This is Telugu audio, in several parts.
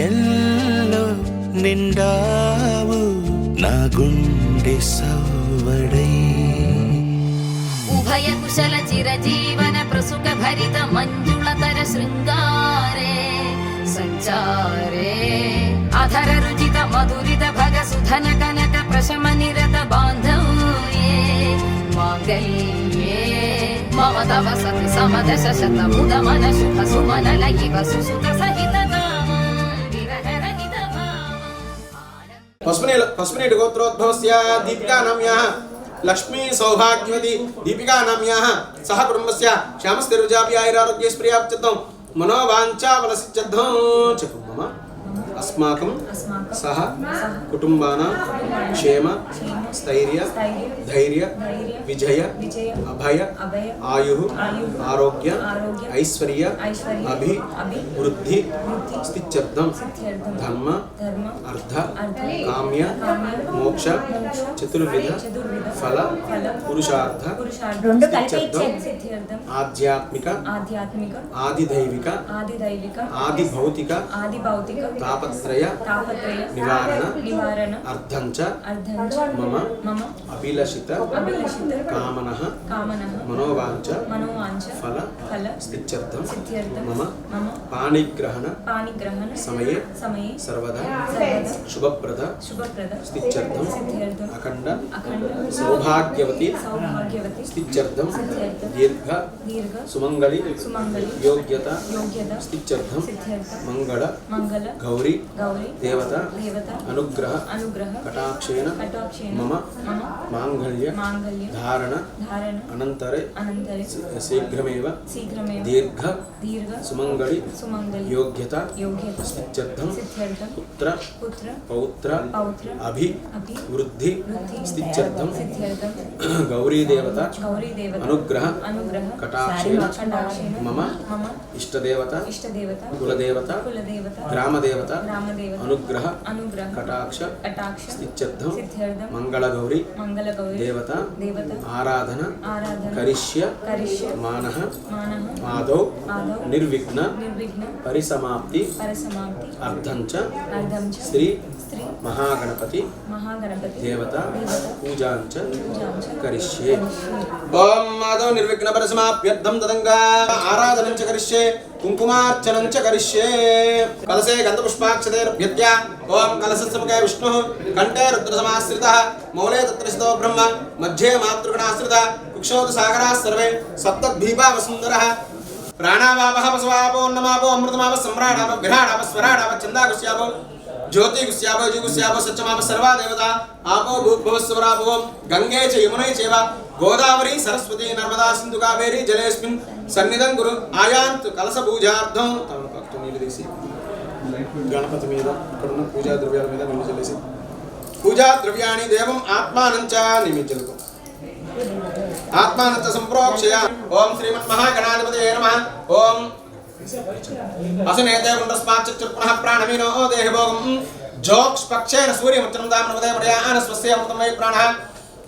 గుండెల్లో నిండావు నా గుండె సవ్వడై ఉభయ కుశల చిరజీవన ప్రసుక భరిత మంజుళతర శృంగారే సంచారే అధర రుచిత మధురిత భగ సుధన కనక ప్రశమ నిరత బాంధవ్యే మాంగళ్యే మమ తవ సతి సమదశ శత ముద మన శుభ సుమన లయివ సుసుత సహిత పసుపునీటి గోత్రోద్భవస్య దీపికా నామ్యాః లక్ష్మీ సౌభాగ్యవతి దీపికా నామ్యాః సహ కుటుంబస్య శ్యామస్థిరజాపి ఆయురారోగ్యస్ప్రియాప్త్యర్థం మనోవాంఛాఫలసిద్ధ్యర్థం చెప్పు మమ అస్మాకం సహ కుటుంబానాం క్షేమ స్థైర్య ధైర్య విజయ అభయ ఆయుః ఆరోగ్య ఐశ్వర్య అభివృద్ధి స్థిత్యర్థం ధర్మ అర్థ కామ్య మోక్ష చతుర్విధ ఫల పురుషార్థ స్థిత్యర్థం ఆధ్యాత్మిక ఆదిదైవిక ఆదిభౌతిక తాపత్రయ నివారణ అర్థంచ మమ అభిలషిత కామనః మనోవాంఛ ఫల స్థిత్యర్థం మమ పాణిగ్రహణ సమయే సర్వదా శుభప్రద స్థిత్యర్థం అఖండ సౌభాగ్యవతి స్థిత్యర్థం దీర్ఘ సుమంగళి యోగ్యత స్థిత్యర్థం మంగళ గౌరీ దేవత అనుగ్రహ కటాక్షేణ మమ మాంగళ్య ధారణ అనంతరే శీఘ్రమేవ దీర్ఘ సుమంగళి యోగ్యత స్థిత్యర్థం పుత్ర పౌత్ర అభివృద్ధి స్థిత్యర్థం గౌరీ దేవత అనుగ్రహ కటాక్షేణ మమ ఇష్టదేవత కులదేవత గ్రామదేవత అనుగ్రహ కటాక్ష స్థిత్యర్థం మంగళగౌరి దేవత ఆరాధన కరిష్య మానః ఆదౌ నిర్విఘ్న పరిసమాప్తి అర్థంచ శ్రీ మహాగణపతి దేవత పూజాంచ కరిష్యే ఓం ఆదౌ నిర్విఘ్న పరిసమాప్త్యర్థం తదంగా ఆరాధనం చ కరిష్యే కుంకుమార్చనం చ కరిష్యే కలశే గంధపుష్పాక్షతైర్భ్యత్య ఓం కలశస్ముఖే విష్ణుః కంఠే రుద్రసమాశ్రితః మౌలే తత్రశతో బ్రహ్మ మధ్యే మాతృగణాశ్రితः కుక్షోతు సాగరాः సర్వే సప్తద్భీపా వసుందరः ప్రాణావాపః వసవాపో అన్నమాపో అమృతమాప సమ్రాడాప విరాడాప స్వరాడాప చందాగుష్యాపో జ్యోతిగుష్యాపో యుగుష్యాపో సత్యమాప సర్వా దేవతా ఆపో భూభువస్వరాపో గంగే చ యమునే చైవ గోదావరి సరస్వతి నర్మదా సింధు కావేరి జలేస్మిన్ సన్నిధం గురు ఆయాంత్ కలశ పూజార్థం తమను నీళ్ళు తీసి గణపతి మీద ఇక్కడున్న పూజా ద్రవ్యాల మీద నీళ్ళు చల్లేసి పూజా ద్రవ్యాన్ని దేవం ఆత్మానంచ నిమిజ్జలుకో ఆత్మానంచ సంప్రోక్షయ ఓం శ్రీమన్మహాగణాధిపతయే నమః ఓం అసనేతే గుండస్మాచ్చ పునః ప్రాణమీనో దేహి భోగం జోక్ష్ పక్షేన సూర్యముచ్చనం దామనవదే పడయాన స్వస్య అమృతం వై ప్రాణః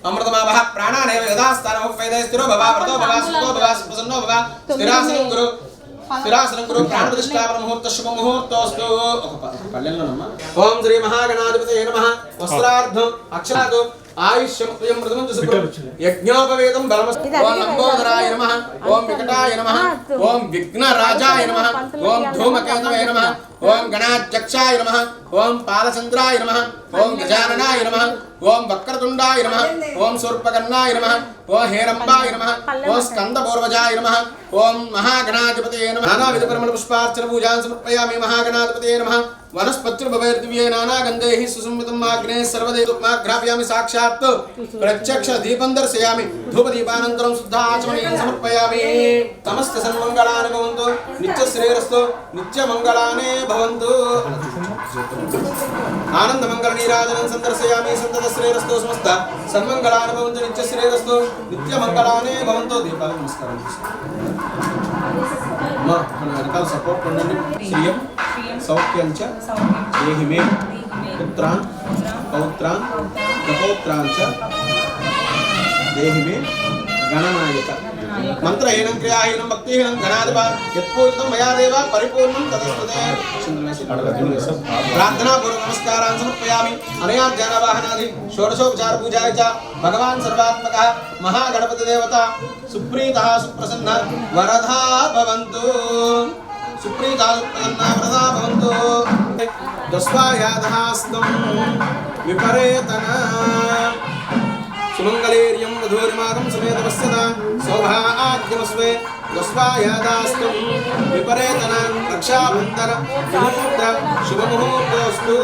అమృతమావహ ప్రాణానేవ యథాస్థానం ఉపవేదే స్థిరో భవ వ్రతో భవ సుఖో భవ ప్రసన్నో భవ స్థిరాసనం గురు ప్రాణప్రతిష్ఠాపన ముహూర్త శుభ ముహూర్తోస్తు పల్లెల్లో నమ్మ ఓం శ్రీ మహాగణాధిపతయే నమః వస్త్రార్థం అక్షరాదు ఆయుష్యం ప్రియం మృదమం యజ్ఞోపవేదం బలమస్తు ఓం లంబోదరాయ నమః ఓం వికటాయ నమః ఓం విఘ్నరాజాయ నమః ఓం ధూమకేతవే నమః ఓం గణాధ్యక్షాయ నమః ఓం పాలచంద్రాయ నమః ఓం గజాననాయ నమః ఓం వక్రతుండాయ నమః ఓం శూర్పకర్ణాయ నమః ఓం హేరంబాయ నమః ఓం స్కందపూర్వజాయ నమః ఓం మహాగణాధిపతయే నమః నానావిధ పరిమళ పుష్పార్చన పూజాన్ సమర్పయామి మహాగణాధిపతయే నమః వనస్పత్రుభవైర్దివ్యై నానాగంధైః సుసంయుతం అగ్నే సర్వదేవమాగ్రాపయామి సాక్షాత్ ప్రత్యక్ష దీపం దర్శయామి ధూపదీపానంతరం శుద్ధాచమనీయం సమర్పయామి సమస్త సన్మంగళాని భవంతు నిత్య శ్రేయస్సు నిత్య మంగళాని భవంతు ఆనంద మంగళ నీరాజనం సందర్శయామి సంతత శ్రేయస్సు సమస్త సన్మంగళాని భవంతు నిత్య శ్రేయస్సు నిత్య మంగళాని భవంతు దీపాలు నమస్కారం మా మన వెనకాల సపోర్ట్ ఉండండి శ్రీయం సౌఖ్యంచ దేహి మే పుత్రాన్ పౌత్రాన్ కపౌత్రాన్ చ దేహి మే గణనాయక మంత్రహీనం క్రియాహీనం భక్తిహీనం ఘనాధిప యత్పూజితం మయా దేవ పరిపూర్ణం తదస్తుతే ప్రార్థనాపూర్వక నమస్కారాన్ సమర్పయామి అనయా జ్ఞానవాహనాది షోడశోపచార పూజాయ చ భగవాన్ సర్వాత్మకః మహాగణపతి దేవత సుప్రీతః సుప్రసన్న వరదా భవంతు సుప్రీతా సుప్రసన్న వరదా భవంతు దస్వాయాదహాస్తం విపరేతన సుమంగళేర్యం వధూరిమాగం సమేతవస్యత సౌభాగ్యమస్వే దస్వాయాదాస్తం విపరేతన రక్షాబంధన ముహూర్త శుభముహూర్తోస్తు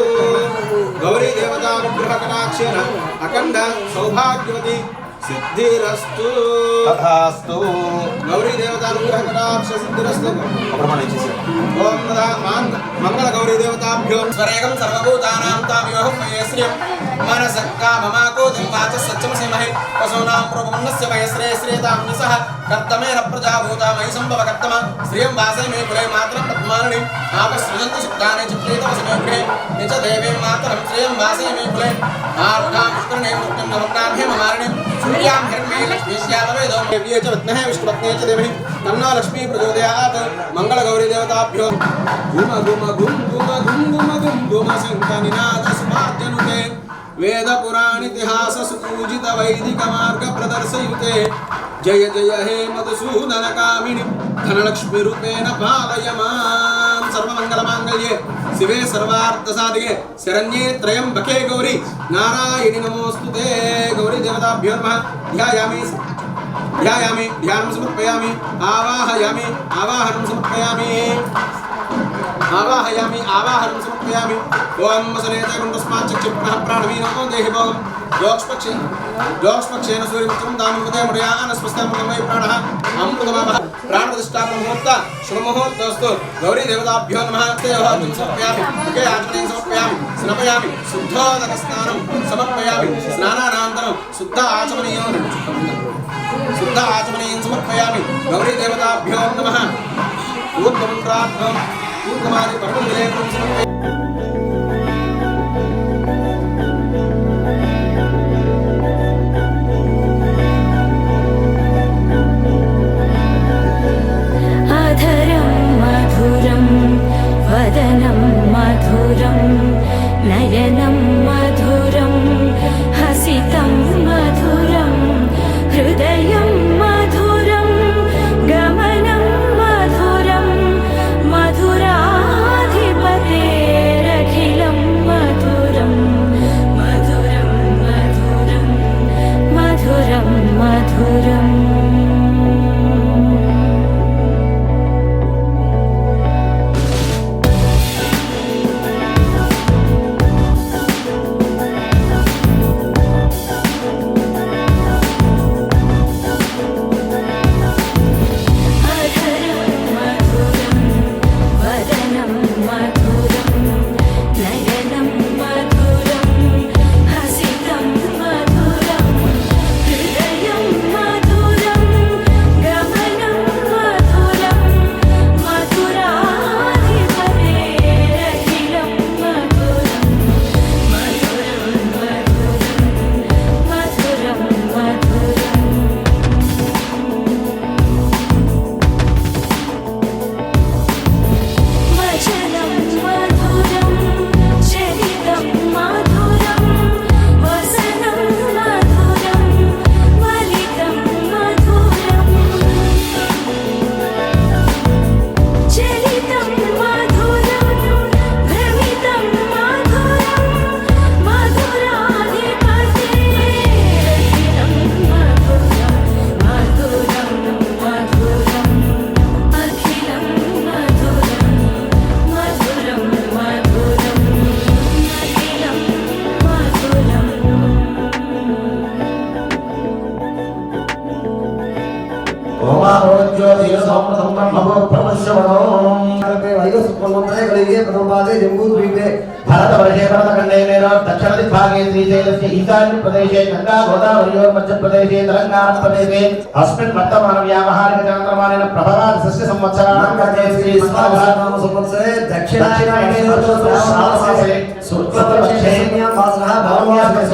గౌరీ దేవతా విగ్రహ కటాక్షేన అఖండ సౌభాగ్యవతి సిద్ధిరస్తు తథాస్తు. గౌరీ దేవతా విగ్రహ కటాక్ష సిద్ధిరస్తు. ఓం మంగళ గౌరీ దేవతాభ్యో స్వరేగం సర్వభూతానాం తామయోహం మహేశ్రియం మనసక్కామమాకోదం వాచ సత్యం శ్రీమహే వసోనాం ప్రభున్నస్య మహేశ్రే శ్రేతాం నిసః కర్తమేన ప్రజాభూతా మహి సంభవ కర్తమ శ్రియం వాసే మే కులే మాత్రం పద్మాని ఆపసృజంతి సుప్తానే చిత్రేతవసమే గృహే నిజ దేవీం మాతరం శ్రియం వాసే మే కులే ఆర్ధాం విష్ణునే మృత్యుం నమన్నాం హేమమాలిని సూర్యాం హిరణ్మే లక్ష్మీశ్యామవేదో దేవ్యే చ విద్మహే విష్ణుపత్నే చ దేవహి తన్నో లక్ష్మీ ప్రచోదయాత్ మంగళ గౌరీ దేవతాభ్యో గుమ గుమ గుం గుమ గుం గుమ గుం గుమ శంఖ నినాద స్మార్జనుతే వేద పురాణ ఇతిహాస సుపూజిత వైదిక మార్గ ప్రదర్శయుతే జయ జయ హే మధుసూదన కామిని ధనలక్ష్మి రూపేణ పాలయ మాం సర్వమంగళ మాంగళ్యే శివే సర్వార్థ సాధికే శరణ్యే త్రయంబకే గౌరీ నారాయణి నమోస్తుతే గౌరీ దేవతాభ్యో నమః ధ్యాయామి ధ్యానం సమర్పయామి ఆవాహయామి ఆవాహనం సమర్పయామి ఆవాహనం సమర్పయామి ఓం వసనేత గుండస్మాత్ చక్షుః ప్రాణవీనో దేహి భోగం జోక్ష్పక్షేన సూర్యమిత్రం దానం హృదయ మర్యాన స్వస్థమై ప్రాణః అమృతమామ ప్రాణప్రతిష్ఠాపన ముహూర్త శుభముహూర్తోస్తు గౌరీ దేవతాభ్యో నమః తేయోహం సమర్పయామి ముఖే ఆచమనీయం సమర్పయామి స్నాపయామి శుద్ధోదక స్నానం సమర్పయామి స్నానానంతరం శుద్ధ ఆచమనీయం సమర్పయామి గౌరీ దేవతాభ్యో నమః ఊర్ధ్వమంత్రార్థం ఊర్ధ్వమాది పర్వదిలేకం సమర్పయామి అధరం మధురం వదనం మధురం నయనం మధురం హసితం మధురం హృదయం మధురం గమనం మధురం మధురాధిపతేరఖిలం మధురం మధురం మధురం మధురం మధురం भारतवर्षे भरतखण्डे दक्षिण दिग्भागे श्रीशैलस्य ईशान्य प्रदेशे गंगा गोदावरी मध्य प्रदेशे तेलंगाना प्रदेशे अस्मिन् वर्तमान व्यावहारिक चन्द्रमानेन प्रभवान् षष्ठ संवत्सराणां श्री स्वाभानाम संवत्सरे दक्षिणायने शुक्लपक्षे मासः भवन्यास्य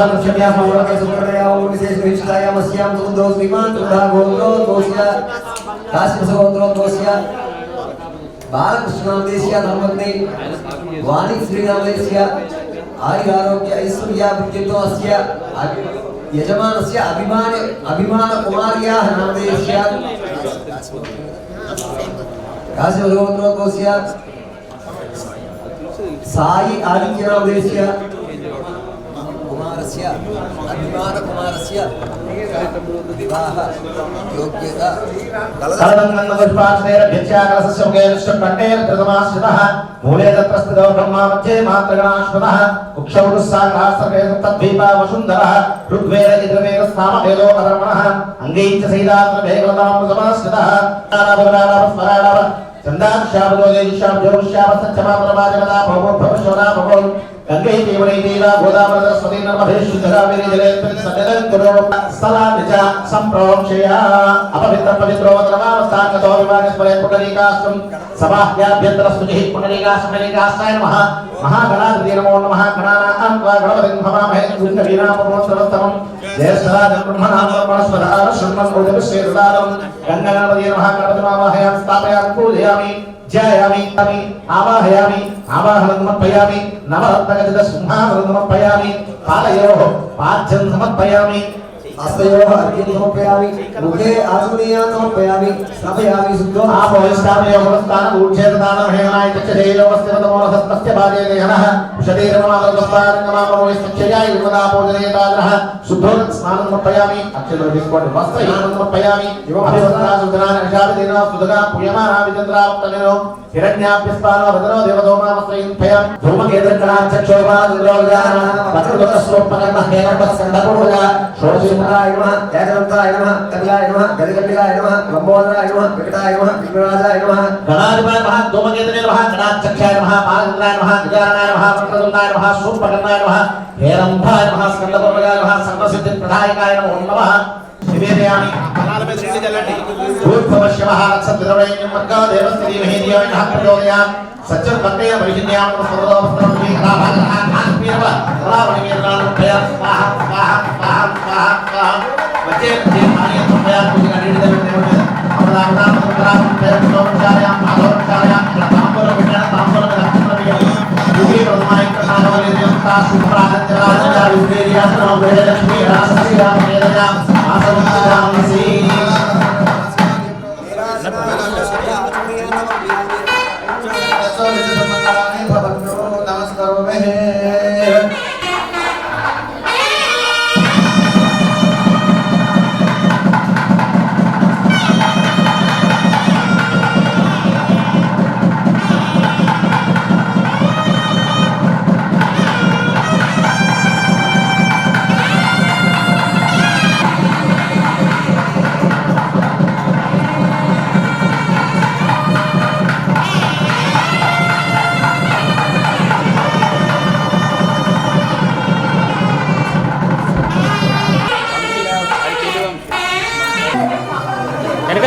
बालकृष्णादेशीय धर्मग्ने वाणी श्रीरामस्य आयुरारोग्य ऐश्वर्याभिवृद्धितो अस्य यजमानस्य अभिमान कुमार्याः नामधेयस्य काशीभगवतोस्य साई आदित्य नामधेयस्य कुमारस्य अभिमान कुमारस्य विवाह योग्यता मूले तत्रस्थितो ब्रह्मा मध्ये मात्रगणाश्वतः उक्षौरुस्सागरास्तद्वीपा वसुन्धरः ऋग्वेद यजुर्वेदस्सामवेदो अधर्वणः अङ्गैश्च सैदात्रभेगवतामृतमाश्रितः स्मराडव चन्दाक्षापदो देशाब्दोषापसत्यमापरवाजगता भवोद्भवशोरा भवो गंगे देवने देवा गोदावरी सरस्वती नर्मदेषु जलाविरे जले सजलं कुरु सलामिचा संप्रोक्षया अपवित्र पवित्रो द्रवावस्थागतो विभागस्मरे पुंडरीकास्तं सभाह्याभ्यन्तरस्तुतिः पुंडरीकास्मरीकास्ताय नमः महागणाधिपते नमो नमः गणानां त्वा गणपतिं भवामहे गुण्डवीनामपोस्तवस्तमं जयस्तराजं ब्रह्मणां ब्रह्मणस्पदार शृण्वन् उदविश्वेददानं गङ्गागणपते नमः गणपतिमावाहयामि स्थापयामि पूजयामि जयामि आवाहयामि आवाहनं समर्पयामि नवरत्नगजद सिंहासनं समर्पयामि पालयोः पाद्यं समर्पयामि हस्तयोः अर्घ्यं समर्पयामि मुखे आसुनीयान् समर्पयामि स्थापयामि शुद्धो आपोहिष्ठामयोः स्थानं ऊर्जेदानं हेनाय चक्षदेलोवस्तिवतमोहस्तस्य बाजेदेहनः शरीरमादरस्तारङ्गमामोहिस्तक्षयाय विमदापोजनेताजनः शुद्धोदक स्नानं समर्पयामि अक्षतोदिस्कोटि वस्त्रहीनं समर्पयामि अभिवस्त्रासुधनानि निषादिना सुधगा पूयमाना विचन्द्रावत्तनिनो हिरण्याभ्यस्तानो रजनो देवदोमावस्त्रयिन्फयामि धूमकेतुर्गणाचक्षोभाद्रोजानः वक्रदुतस्वोपकर्णः हेनपत्सण्डपूर्वजा षोडशीमुद्राय नमः एकदन्ताय नमः कपिलाय नमः गजकपिलाय नमः लम्बोदराय नमः विकटाय नमः विघ्नराजाय नमः गणाधिपाय नमः धूमकेतुने नमः गणाध्यक्षाय नमः पालचन्द्राय नमः गजाननाय नमः वक्रतुण्डाय नमः सूर्पकर्णाय नमः हेरम्भाय नमः स्कन्दपूर्वजाय नमः सर्वसिद्धिप्रदायकाय नमो नमः निवेदयामि भूर्भुवश्यवः रक्षद्रवैन्यं वर्गो देवस्य धीमहि धियो नः प्रचोदयात् सच्चर बंदे परिहिन्यां सर्वोपस्त्रं विराभागः आत्मीयव रावणीयनां भया स्वाहा स्वाहा स्वाहा स्वाहा स्वाहा वचे जे मानिय भया कुजिगा निडिदवे अमलावतां सुतरां पेरसोचार्यां माधवचार्यां तांबर विज्ञान तांबर लक्षणविय युगे प्रथमाय कृष्णावलेर्यंता सुप्रागत्यराजया विद्येया सर्ववेद लक्ष्मी रासस्या वेदया आसवंतांसी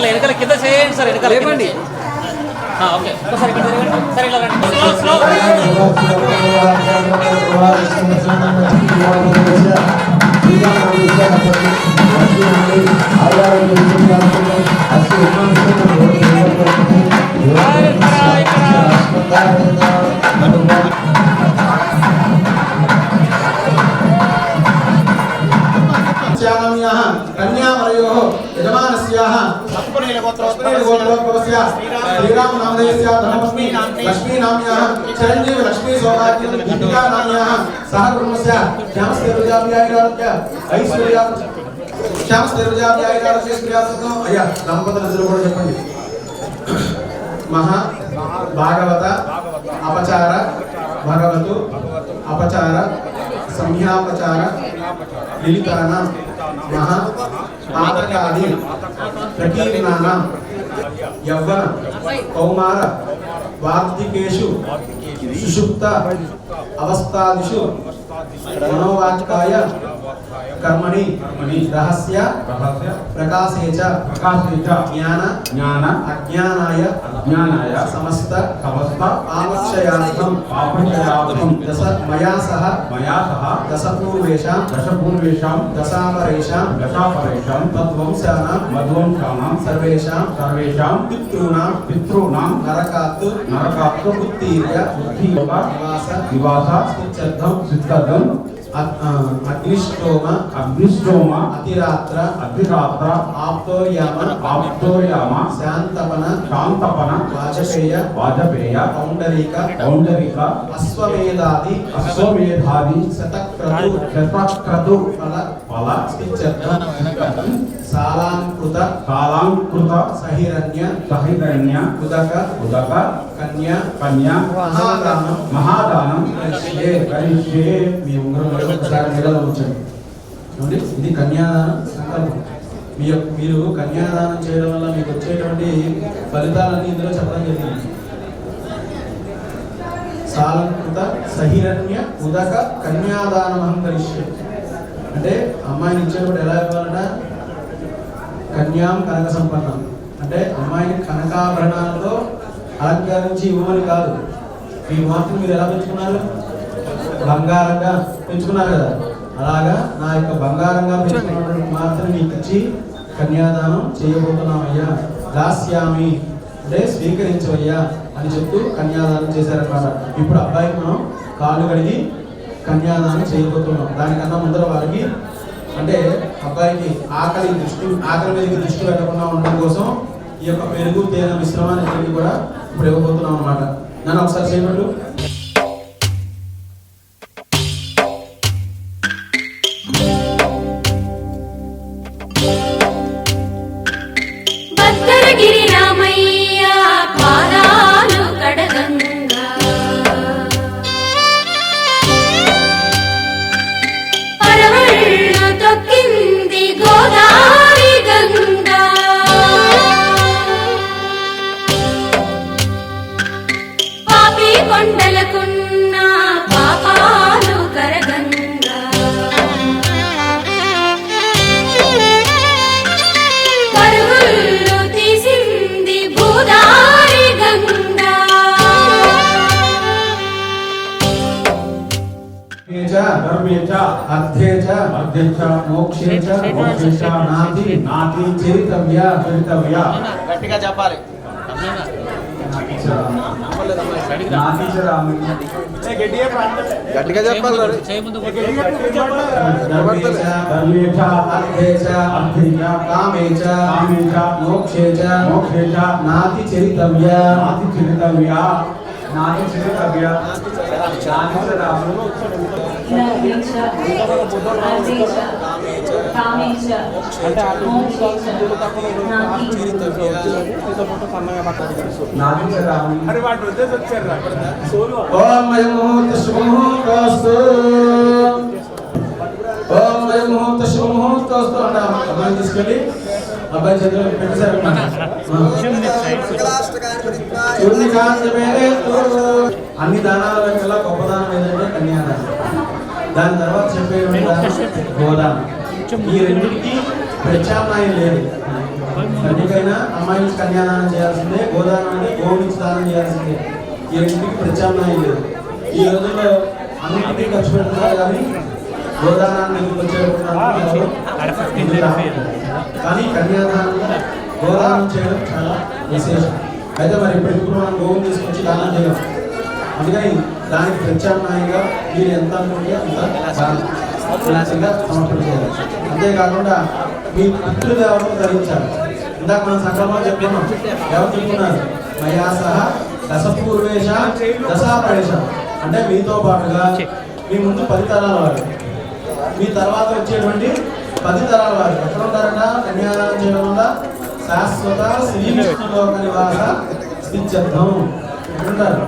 వెనకాల కింద చేయండి సార్ వెనకాల లేవండి ఓకే ఒకసారి ఇక్కడ తిరగండి సరే ఇలా రండి స్లో कन्यावरयोः यजमानस्याः सत्पुनीलगोत्रोत्पलस्य श्रीरामनामधेयस्य धर्मलक्ष्मी लक्ष्मीनाम्याः चिरञ्जीव लक्ष्मी सौभाग्यं दीपिकानाम्याः सह कुटुम्बस्य श्यामस्तेरुजाभ्यायिरारोग्य ऐश्वर्यासुतो अय्या దంపతులందరూ కూడా చెప్పండి మహా భాగవత అపచార భగవతు అపచార సంధ్యాపచార లిలితాన మహా ఆతకాది ప్రకీర్ణాన యవ్వన కౌమార వార్ధికేషు సుషుప్త అవస్థాదిషు మనోవాచకాయ कर्मणि रहस्य प्रकाशेच ज्ञान अज्ञानाय समस्त आमोक्ष పాపక్షయార్థం దశ మయా సహ దశపూర్వేషాం దశాపరేషాం మధ్వంశానాం సర్వేషాం పితॄణాం నరకాత్తు ఉత్తీర్య నివాస సిద్ధం అగ్నిష్టోమ అతిరాత్ర ఆప్తోర్యామ శాంతపన వాజపేయ పౌండరీక అశ్వమేధాది శతక్రతు ఫల సాలాంకృత సహిరణ్య ఉదక కన్య మహాదానం కరిష్యే. మీ ఉంగరం ఒకసారి నీళ్ళలో ఉంచండి. ఇది కన్యాదానం సంకల్పం. మీరు కన్యాదానం చేయడం వల్ల మీకు వచ్చేటువంటి ఫలితాలన్నీ ఇందులో చెప్పడం జరిగింది. సాలంకృత సహిరణ్య ఉదక కన్యాదానం అహంకరిష్యే అంటే అమ్మాయిని ఇచ్చేటప్పుడు ఎలా ఇవ్వాలంట? కన్యాం కనక సంపన్నం అంటే అమ్మాయిని కనకాభరణాలతో అలంకరించి ఇవ్వమని కాదు. మీ మాత్రం మీరు ఎలా పెంచుకున్నారు? బంగారంగా పెంచుకున్నారు కదా. అలాగా నా యొక్క బంగారంగా పెంచుకున్నటువంటి మాత్రం మీకు ఇచ్చి కన్యాదానం చేయబోతున్నామయ్యా. దాస్యామి అంటే స్వీకరించవయ్యా అని చెప్తూ కన్యాదానం చేశారన్నమాట. ఇప్పుడు అబ్బాయికి మనం కాళ్ళు కడిగి కన్యాదానం చేయబోతున్నాం. దానికన్నా ముందర వారికి అంటే అబ్బాయికి ఆకలి మీదకి దృష్టి పెట్టకుండా ఉండడం కోసం ఈ యొక్క పెరుగు తేనె మిశ్రమాన్ని కూడా ఇప్పుడు ఇవ్వబోతున్నాం అన్నమాట. నన్ను ఒకసారి చేయబడు. భద్రగిరి రామయ్య పాదాలు కడగంగా పరవళ్ళు తొక్కింది గోదావరి గంగా పాపి కొండలకున్న పాపాలు కరగంగా పరుగులు తీసింది భూదారి గంగా నాతి చరితవ్య గట్టిగా చెప్పాలి. గట్టిగా చెప్పాలి. నాతి చరితవ్య ఓం ముహూర్త శుభముహూర్తస్తు ఓం ముహూర్త శుభముహూర్తస్తు అన్న అబ్బాయి తీసుకెళ్ళి అబ్బాయి చేతిలో పెట్టేశారు. అన్ని దానాల కల్లా గొప్ప దానం ఏదంటే కన్యాదానం. దాని తర్వాత చెప్పేటువంటి దానం గోదానం. ఈ రెండింటికి ప్రత్యామ్నాయం లేదు. కన్యకైనా అమ్మాయి నుంచి కన్యాదానం చేయాల్సిందే, గోదానం అంటే గోవు నుంచి దానం చేయాల్సిందే. ఈ రెండింటికి ప్రత్యామ్నాయం లేదు. ఈ రోజుల్లో అన్నింటికీ ఖర్చు పెడుతున్నారు కానీ గోదానాన్ని కానీ కన్యాదానం గోదానం చేయడం చాలా విశేషం. అయితే మరి ఇప్పుడు మనం గోవును తీసుకొచ్చి దానం చేయడం, అందుకని దానికి ప్రత్యామ్నాయంగా మీరు ఎంత అనుకుంటే అంత సమర్పణ చేయాలి. అంతేకాకుండా మీ పితృదేవతను ధరించాలి. ఇందాక మనం సంకల్పం చెప్పుకున్నాం. ఎవరు చెప్పుకున్నారు? మయా సహ దశపూర్వేష దశాపరేష అంటే మీతో పాటుగా మీ ముందు 10 తరాల వారు, మీ తర్వాత వచ్చేటువంటి 10 తరాల వారు ఎక్కడ ఉంటారట? కన్యాదానం చేయడం వల్ల శాశ్వత శ్రీ విష్ణులోక నివాస స్థిత్యర్థం ఎక్కడుంటారు?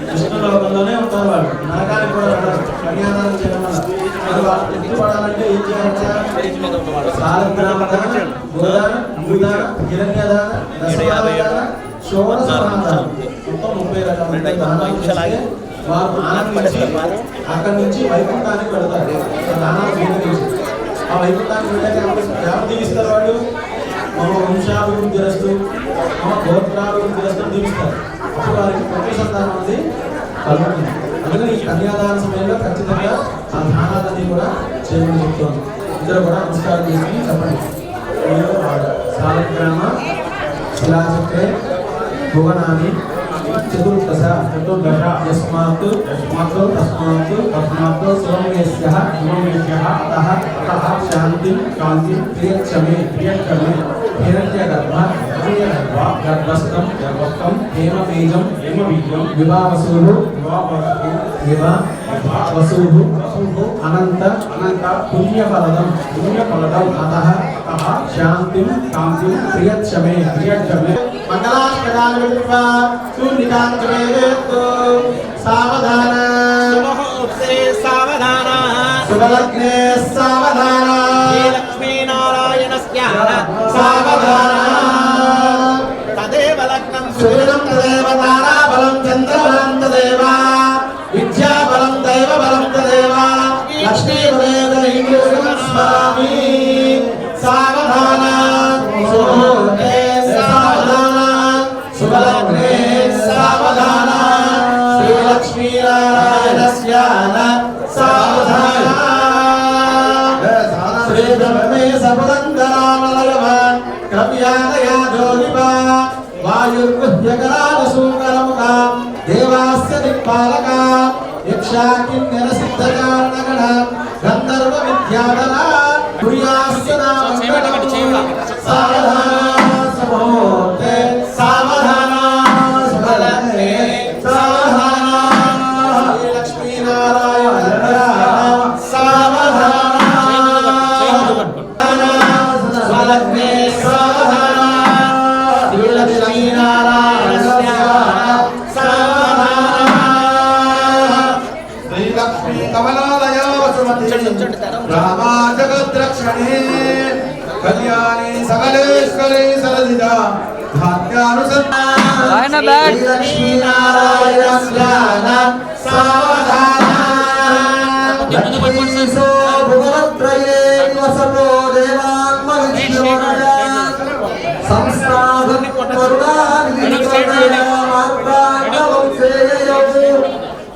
విష్ణులోకంలోనే ఉంటారు. వాళ్ళు నరకానికి కూడా ఉంటారు కన్యాదానం చేయడం వల్ల. మరి వాళ్ళు ఎత్తుపడాలంటే ఏం చేయాలి? సాలగ్రామదాన, గోదాన, భూదాన, హిరణ్యదాన, దశదాన, షోడశదాన మొత్తం 30 రకాల దానాలు చేస్తే వారు ఆనందించి అక్కడి నుంచి వైకుంఠానికి వెళతారు. ఆ దానాలు స్వీకరించి ఆ వైకుంఠానికి వెళ్ళాక ఎవరు దీవిస్తారు? వాళ్ళు మమ వంశాభివృద్ధిరస్తు, మమ గోత్రాభివృద్ధిరస్తు దీవిస్తారు. అప్పుడు వారికి పుత్ర సంతానం ఉంది. కలుగుతుంది. అందుకని ఈ కన్యాదాన సమయంలో ఖచ్చితంగా ఆ దానాలన్నీ కూడా చేయమని చెప్తోంది. ఇద్దరు కూడా నమస్కారం చేసుకుని చెప్పండి. సాలగ్రామ శిలాచక్రే భువనాన్ని చతుర్దశ యస్మాత్ తస్మాత్ శివమేస్యః అతః శాంతిం కాంతిం ప్రియక్షమే హిరణ్యగర్భ గర్భస్థం హేమబీజం వసూః అనంత పుణ్యఫలదం అతః శాంతిం కాంతిం ప్రియక్షమే మంగళాష్టకాలు విద్వా శూన్యకాంతమేవేత్తు సావధాన సుముహూర్తే సావధాన శుభలగ్నే సావధాన లక్ష్మీనారాయణస్య సావధాన తదేవ లగ్నం సుదినం తదేవ తారాబలం చంద్రబలం తదేవ విద్యాబలం దైవబలం తదేవ లక్ష్మీపదేవ స్వామి సావధాన సుముహూర్తే సావధాన శుభలగ్నే సావధాన శ్రీలక్ష్మీనారాయణస్య సావధాన శ్రీబ్రహ్మే సపదంతరామలయవ కవ్యాదయాజోనివ వాయుర్గుహ్యకరాలసూకరముఖ దేవాస్య దిక్పాలక యక్షాకిన్నెరసిద్ధకారణగణ గంధర్వ విద్యాధర కుర్యాస్య నామంగళం సావధాన సమూర్తే సావధాన శుభలగ్నే సావధాన శ్రీలక్ష్మీనారాయణ సావధాన శుభలగ్నే సావధాన శ్రీలక్ష్మీనారాయణ సావధాన శ్రీలక్ష్మీ కమలాలయ వసుమతి రామా జగద్రక్షణే కళ్యాణి సకలేశ్వరే సరసిజ ఆయన బ్యాగ్ లక్ష్మీనారాయణస్య సావధాన లక్ష్మీసో భువనత్రయే నివసతో దేవాత్మవిష్ణోరయ సంస్థానం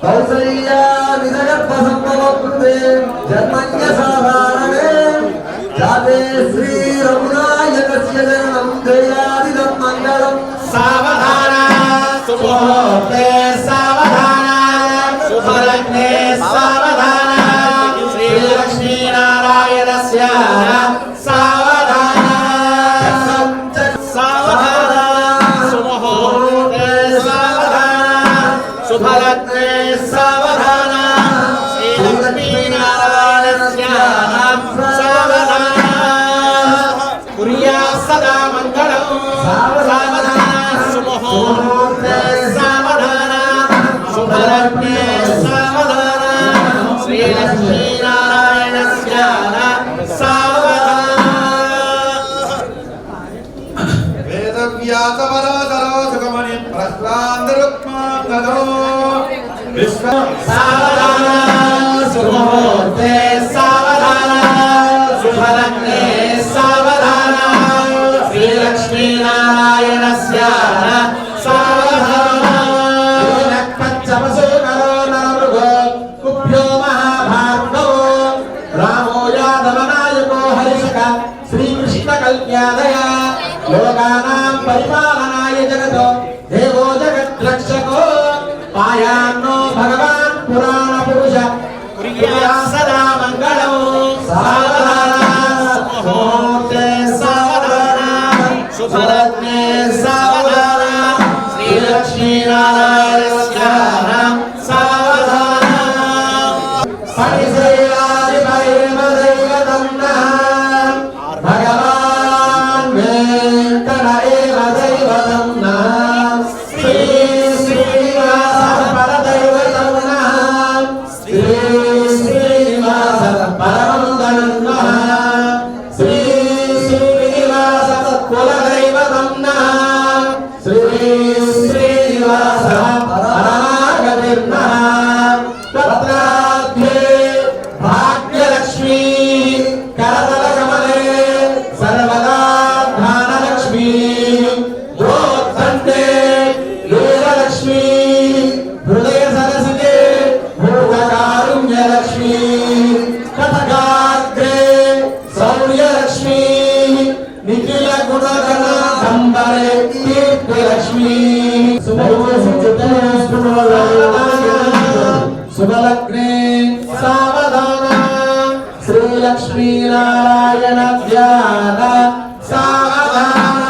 కౌసల్యా నిజగర్భ సంభవకృతే జన్మన్య సాధారణే జాతే శ్రీ రఘునాయకస్య జననం జయాదిదం మంగళం సావధాన సుముహూర్తే సావధాన శుభలగ్నే సావధాన శ్రీలక్ష్మీనారాయణస్య సావధాన సావధాన సుముహూర్తే సావధాన శుభలగ్నే సావధాన శ్రీలక్ష్మీనారాయణస్య సావధాన కుర్యా సదా మంగళం సావధాన సుముహూర్తే సావధాన శుభలగ్నే సావధాన శ్రీలక్ష్మీనారాయణస్య సావధాన వేదవ్యాసవరాధరో సుఖమణి ప్రహ్లాదరుక్మాంగదో విశ్వ సావధాన సుముహూర్తే సావధాన శుభలగ్నే సావధాన శ్రీలక్ష్మీనారాయణస్య సావధాన పంచమసూకరో నరమృగో కుభ్యో మహాభార్గవో రామో యాదవనాయకో హరిషక శ్రీకృష్ణ కల్ప్యాదయ లోకానాం పరిపాలనాయ జగతో దేవో జగద్రక్షకో పాయాన్నో భగవాన్ పురాణ పురుష కుర్యా సదా మంగళం సావధాన సుముహూర్తే సావధాన శుభలగ్నే సావధాన శ్రీలక్ష్మీనారాయణస్య సావధాన పరిశైలాది పరిమదైవతం భగవాన్ వెంకట ఏవ దైవతం శ్రీ శ్రీనివాస పరదైవతం శ్రీ శ్రీ శుభలగ్నే సావధాన శ్రీలక్ష్మీనారాయణ ధ్యాన సావధాన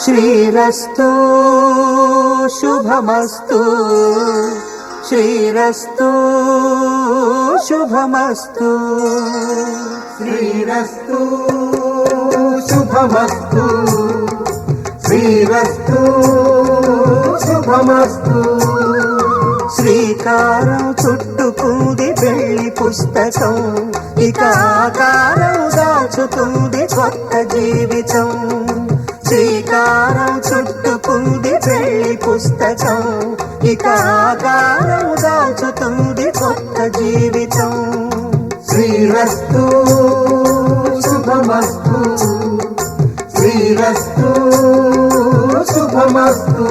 శ్రీరస్తు శుభమస్తు శ్రీరస్తు శుభమస్తు శ్రీరస్తు శుభమస్తు శ్రీరస్తు శుభమస్తు శ్రీకారం చుట్టుకుంది పెళ్లి పుస్తకం ఇక ఆకారం దాచుతుంది కొత్త జీవితం శ్రీకారం చుట్టుకుంది పెళ్లి పుస్తకం ఇక ఆకారం దాచుతుంది కొత్త జీవితం శ్రీరస్తు శుభమస్తు శ్రీరస్తు శుభమస్తు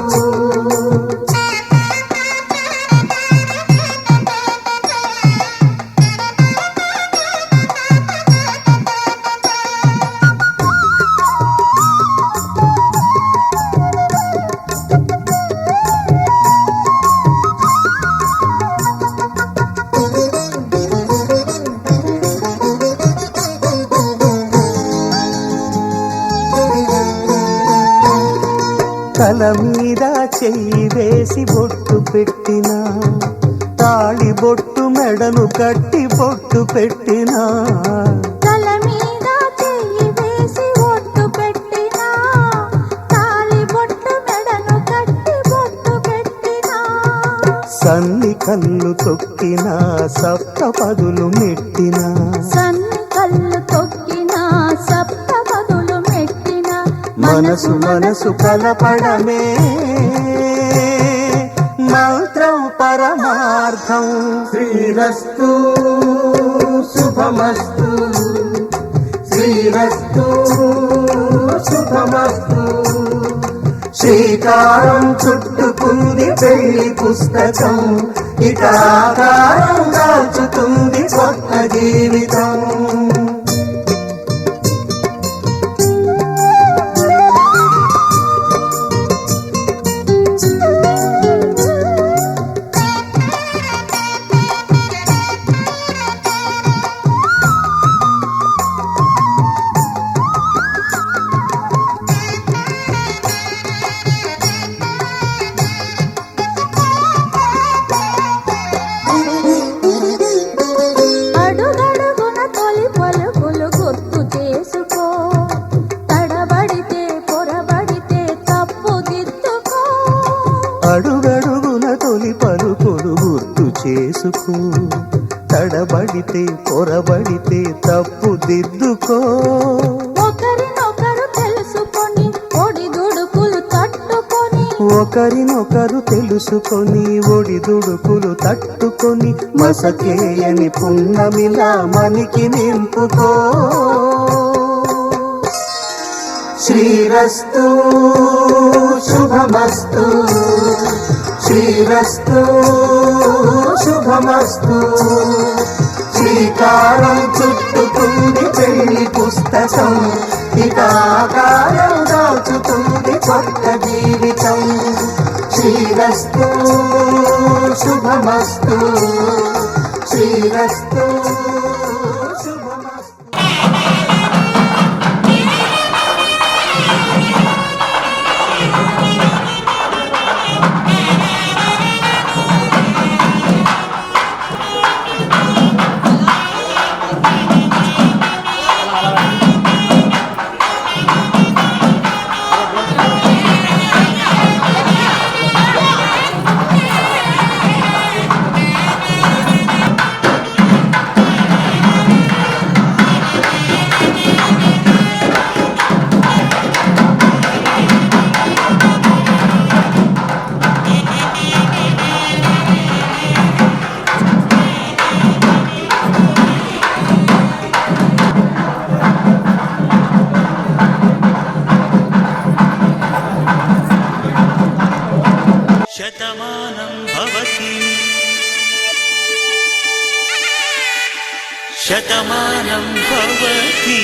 తల మీద చెయ్యి వేసి బొట్టు పెట్టినా తాళి బొట్టు మెడను కట్టి బొట్టు పెట్టినా తల మీద చెయ్యి వేసి బొట్టు పెట్టినా తాళి బొట్టు మెడను కట్టి బొట్టు పెట్టినా సన్ని కళ్ళు తొక్కినా సప్త పదులు మెట్టినా సన్ని కళ్ళు తొక్కినా సప్త పదులు మెట్టినా మనసు మనసు కలపడమే మంత్రం పరమార్థం శ్రీరస్తు శుభమస్తు శ్రీరస్తు శుభమస్తు శ్రీకారం చుట్టుకుంది పెళ్లి పుస్తకం ఇక ఆకారం దాచుతుంది కొత్త జీవితం అడుగడుగున తొలి పలుకులు గుర్తు చేసుకో తడబడితే పొరబడితే తప్పు దిద్దుకో అడుగడుగున తొలి పలుకులు గుర్తు చేసుకో తడబడితే పొరబడితే తప్పు దిద్దుకో ఒకరినొకరు తెలుసుకొని ఒడిదుడుకులు తట్టుకొని ఒకరినొకరు తెలుసుకొని ఒడిదుడుకులు తట్టుకొని మసకేయని పున్నమిలా మనికి నింపుకో శ్రీరస్తు శుభమస్తు శ్రీరస్తు శుభమస్తు శ్రీకారం చుట్టుకుంది పెళ్లి పుస్తకం ఇక ఆకారం దాచుతుంది కొత్త జీవితం శ్రీరస్తు శుభమస్తు శ్రీరస్తు శుభమస్తు. శతమానం భవతి శతమానం భవతి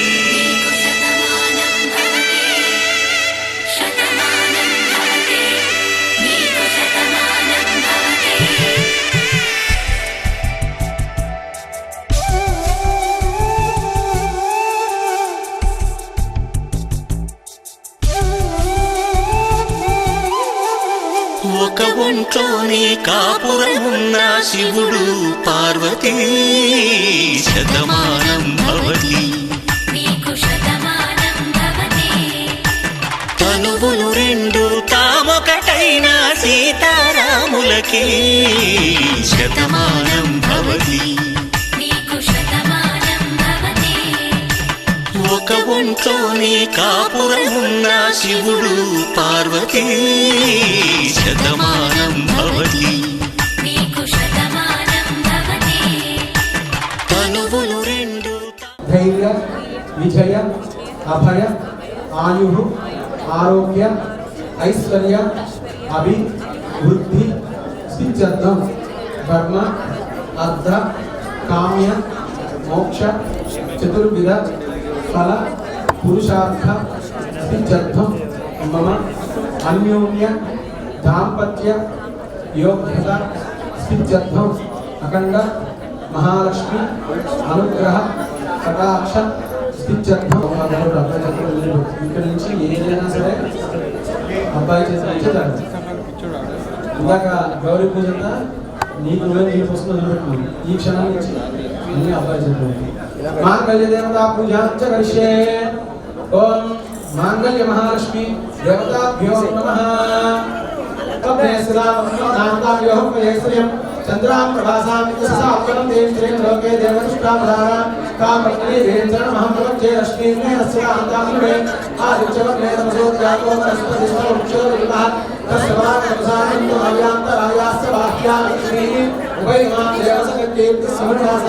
ఒక ఒంట్లోనే కాపురమున్న శివుడు పార్వతీ శతమానం భవతి తనువులు రెండు తామొకటైన సీతారాములకి శతమానం భవతి ఒక ఒంట్లోనే కాపురమున్న శివుడు పార్వతీ శతమానం భవతి తనువులు రెండు ధైర్య విజయ అభయ ఆయు ఆరోగ్య ఐశ్వర్య అభివృద్ధి సిద్ధ్యర్థం ధర్మ అర్థ కామ్య మోక్ష చతుర్విధ ఫల పురుషార్థ సిద్ధ్యర్థం మమ అన్యోన్య దాంపత్య యోగ్యత సిద్ధ్యర్థం అఖండ మహాలక్ష్మి అనుగ్రహ కటాక్ష సిద్ధ్యర్థం. ఇక్కడ నుంచి ఏదైనా సరే అబ్బాయి చేసిన ఇందాక గౌరీ పూజ నీకు నీకు వస్తుంది ఈ క్షణం నుంచి అన్ని అబ్బాయి చేస్తుంది. మాంగళ్య దేవతా పూజాంచ కరిష్యే. ఓం మాంగళ్య మహాలక్ష్మి దేవతాభ్యో నమః. చంద్రాం ప్రభాసాం సాక్షరం దేవం లోకే దేవతిష్టామధార కామర్తనే దేవేంద్ర మహామృతే లక్ష్మీనే అస్యాంతామునే ఆదిత్యవనే తమసోత్యాగో వనస్పతిస్తో వృక్షోరిమః తస్వానమసానంతో అవ్యాంతరాయాస్య బాహ్యా లక్ష్మీ ఉభయమాం దేవసకీర్తి సమన్వాస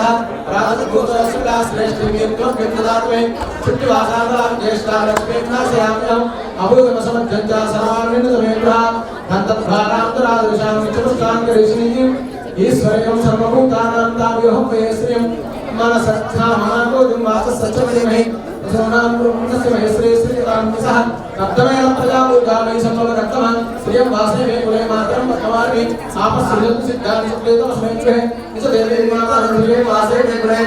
రాజభూతస్సులా శ్రేష్ఠీర్తో విద్యదాత్మే చుట్టివాసాదాం జ్యేష్ఠా లక్ష్మీనాస్యామ్యం అభూతమసమజ్జంచా సర్వాన్విన్నతమేభ్రా దంతద్భారాంతరాదృశాం విచపుష్టాంగరీషిణీం ఈశ్వర్యం సర్వభూతానాం తావ్యోహం వయశ్రియం మనసత్థామానోదిం వాసస్సచ్చమేమహి సోనాం బ్రహ్మణస్య మహేశ్వరే శ్రీరామసః రక్తమేన ప్రజాభూతామై సంభవ రక్తమాన్ శ్రియం వాసనే మే కులే మాతరం పద్మవారి ఆపస్సిద్ధం సిద్ధాంత సుప్రేతమస్మేత్రే ఇచ దేవీ మాతానందులే వాసే మే కులే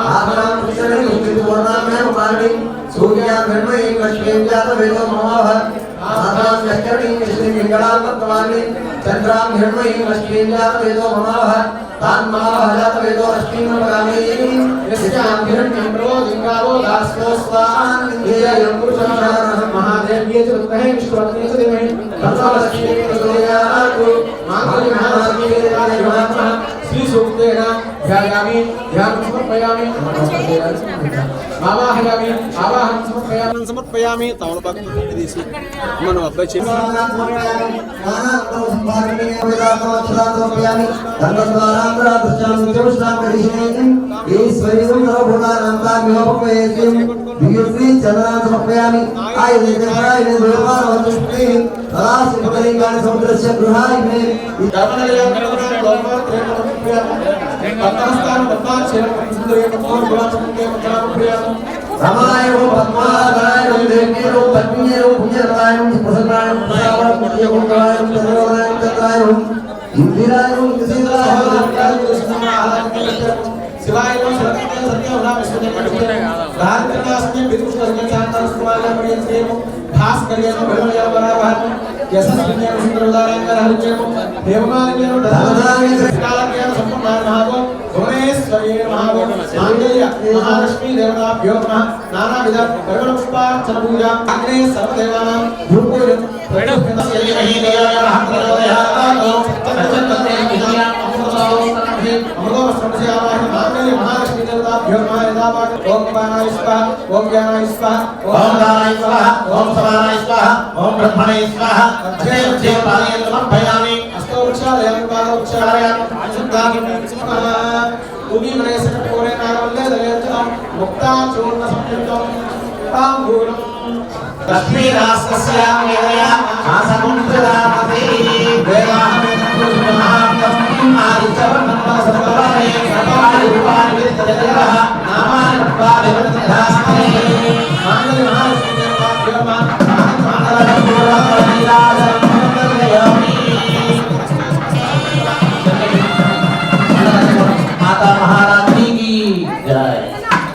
ఆహారం పుష్కరే దుఃఖిత పూర్ణామే ఉపారి సూర్యాధర్మై లక్ష్మీం జాత వేదో మమాభ ఆహారం యక్కరణి శ్రీ మంగళాం పద్మవారి చంద్రాం హిరణ్మై లక్ష్మీం జాత వేదో మమాభ तान्माः जात वेदो लक्ष्मीमगामी यस्यां हिरण्यं प्रवोदिंगावो दास्को स्वान् येयं पुरुषः महादेव्ये च विद्महे विष्णुपत्नी च धीमहि तन्नो लक्ष्मी प्रचोदयात् माङ्गल्यमहालक्ष्मी देवाय नमः श्री सूक्तेन ध्यायामि ध्यानं समर्पयामि आवाहयामि आवाहनं समर्पयामि तावड़ भक्तों की देसी मनो अब्बाई समर्पयामि समुद्रस्य गृहाय रमायणं पद्मारायणं देवीरो पद्मिनीरो पुण्यरायणं प्रसन्नायणं प्रसावणं पुण्यगुणरायणं चंद्ररायणं चंद्रायणं इंदिरायणं कृष्णरायणं शिवायणं शरणं सत्यं नाम स्मरणं रात्रिनास्मि विदुषर्गे चांदन सुमालय प्रियं भास करियं भवनया बराबर यशस्विन्यं सुंदरोदारंग हरिचेम देवमार्गेण ददामि कालज्ञान संपन्नाय महागो भुवनेश्वरी महागो मांगल्य महालक्ष्मी देवताभ्यो नमः नानाविध कर्मण पुष्पार्चन पूजा अग्ने सर्वदेवानां गुरुपूजन प्रत्यक्षस्य देवाय महाप्रदोदयातो तत्सत्ते विद्या अमृतौ अमृतो समस्यावाहि मांगल्य महालक्ष्मी देवताभ्यो नमः यदावाच ओम पानाय स्वाहा ओम ज्ञानाय स्वाहा ओम दानाय स्वाहा ओम समानाय स्वाहा ओम ब्रह्मणे स्वाहा अध्यय पालयं समर्पयामि अस्तो वृक्षालयं पादवृक्षालयं सुदानं सुमः उगी मनेसक कोरे नागवल्ले दलेचनं मुक्ता चूर्ण संयुक्तं तांबूलं लक्ष्मीरास्तस्यां वेदया आसमुद्रदापति वेदाहमेन पुरुषमहात्मं आदिचवर्णं सर्वपाले सर्वाणि रूपाणि विदितजगः नामानि नत्वा विवृतधास्महे मांगल्य महालक्ष्मी देवताभ्यो नमः माता महारानी की जय।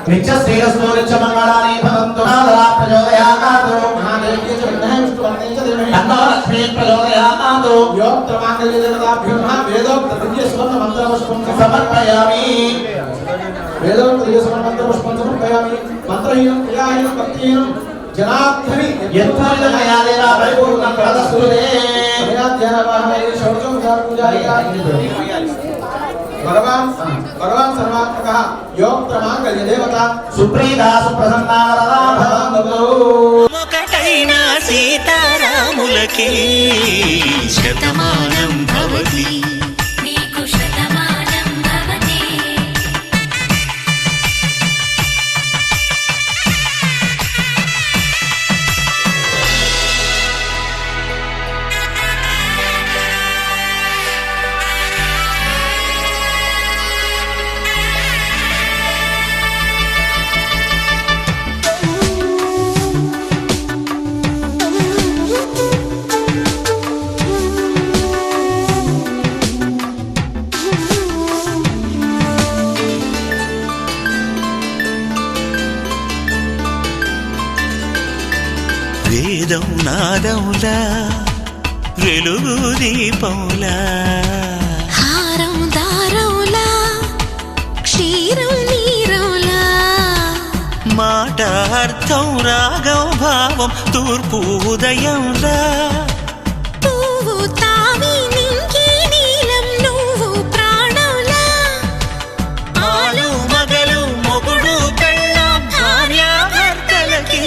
नित्य श्रेयस्सो नित्य मंगलानि भवन्तु नादरा प्रचोदयातो महादेव के चरणः विष्णुवन्ते च देवहि तन्नो लक्ष्मी प्रचोदयातो योक्त्र मांगल्य देवताभ्यो नमः वेदोक्त दिव्य सुवर्ण मंत्रपुष्पं समर्पयामि वेदोक्त दिव्य सुवर्ण मंत्रपुष्पं समर्पयामि मंत्रहीनं क्रियाहीनं भक्तिहीनं जनार्दनि यत्फलमयादेवा परिपूर्णं प्रदस्तुते मयाध्यानवाहने शौचोपचार पूजारिका भगवान सर्वात्मकः योक्त्र मांगल्य देवता सुप्रीता सुप्रसन्ना वरदा भवन्तु ఒకటైన సీతారాములకి శతమానం భవతి నీకు శతమానం భవతి వేదం నాదములా వెలుగు దీపములా హారం దారములా క్షీరం నీరములా మాట అర్థం రాగం భావం తూర్పు ఉదయంలా పువ్వు తావి నింగి నీలం నువ్వు ప్రాణంలా ఆలు మగలు మొగుడు పెళ్ళాం భార్యాభర్తలకి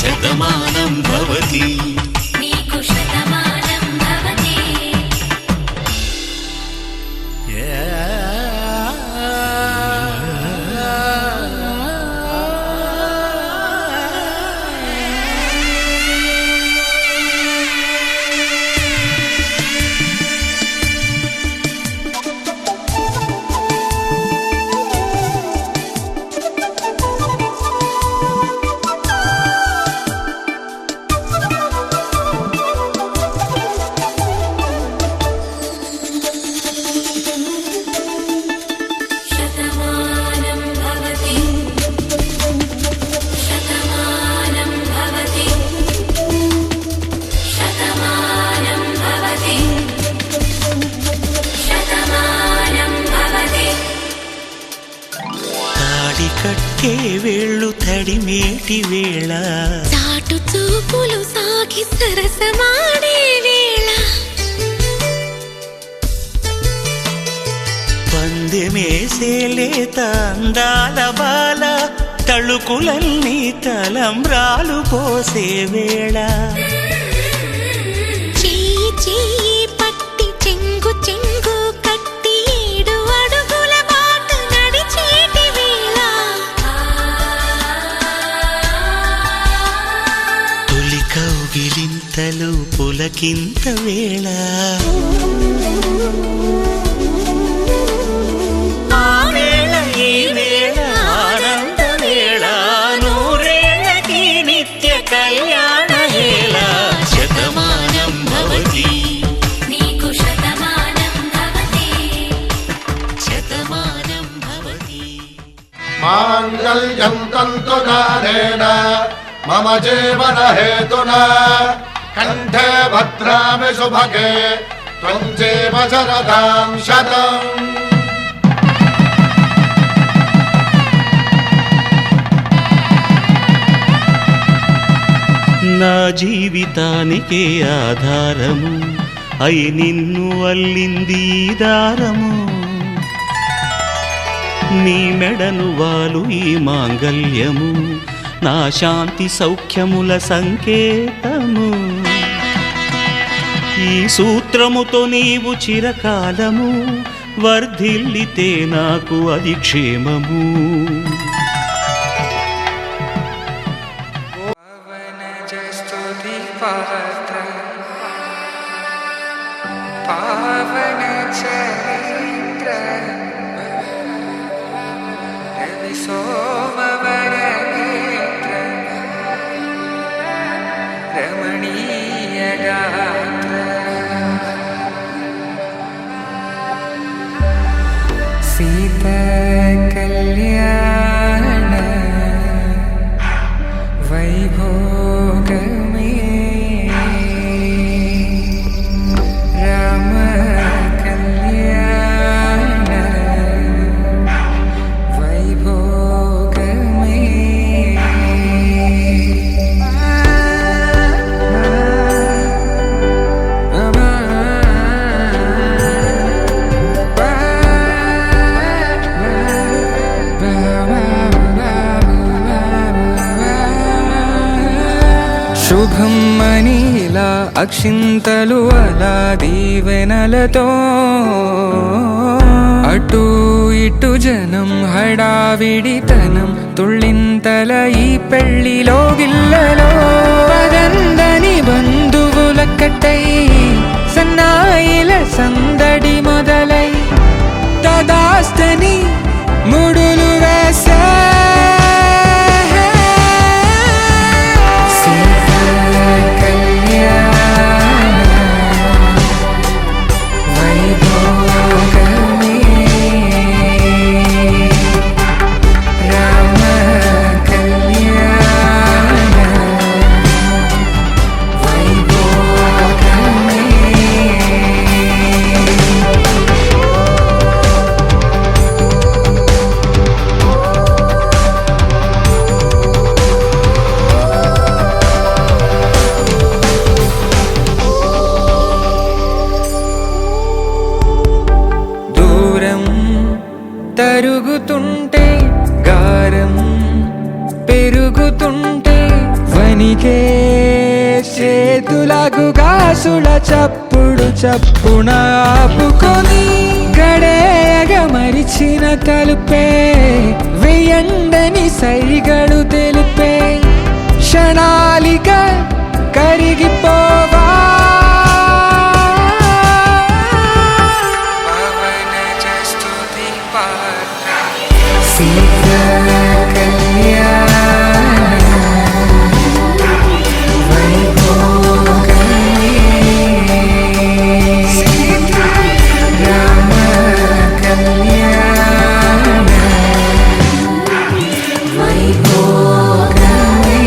శతమానం భవతి నీకు శతమానం భవతి శతమానం భవతి శతమానం భవతి శతమానం భవతి శతమానం భవతి తాడి కట్టే వేళ్ళు తడిమేటి వేళ చాటు చూపులు సాగి సరసమాడే వేళ పంది పందెమేసే లేత అందాల బాల తళుకులన్నీ తలంబ్రాలు పోసే వేళ చెయ్యి చెయ్యి పట్టి చెంగు చెంగు కట్టి 7 అడుగుల బాట నడిచేటి వేళ తొలి కౌగిలింతలు పులకింత వేళ ఆ వేళ ఈ వేళ ఆనంద వేళ నూరేళ్ళకి నిత్య కళ్యాణ వేళ శతమానం భవతి నీకు శతమానం భవతి శతమానం భవతి మాంగళ్యం తంతునానేన మమ జీవన హేతునా కంఠే భద్రామి శుభగే త్వం జీవ శరదాం శతం. నా జీవితానికే ఆధారము అయి నిన్ను అల్లింది దారము నీ మెడను వాలు ఈ మాంగల్యము నా శాంతి సౌఖ్యముల సంకేతము ఈ సూత్రముతో నీవు చిరకాలము వర్ధిల్లితే నాకు అది క్షేమము పావన చరిత్ర రవి సోమవర నేత్ర రమణీయ గాత్ర సీత కళ్యాణ వైభోగమే రామ కళ్యాణ వైభోగమే శుభం మనీలా అక్షింతలు అలా దీవెనలతో అటు ఇటు జనం హడావిడితనం తుళ్ళింతల ఈ పెళ్లిలో గిల్లలో పదందని బంధువుల కట్టై సన్నాయిల సందడి మొదలై తదాస్తని ముడులు వేసే తరుగుతుంటే గారం పెరుగుతుంటే వనికే చేతులకు గాసుల చప్పుడు చప్పున ఆపుకొని గడేయగ మరిచిన తలుపే వెయ్యండని సైగడు తెలిపే క్షణాలిక కరిగిపోవా వైభోగమే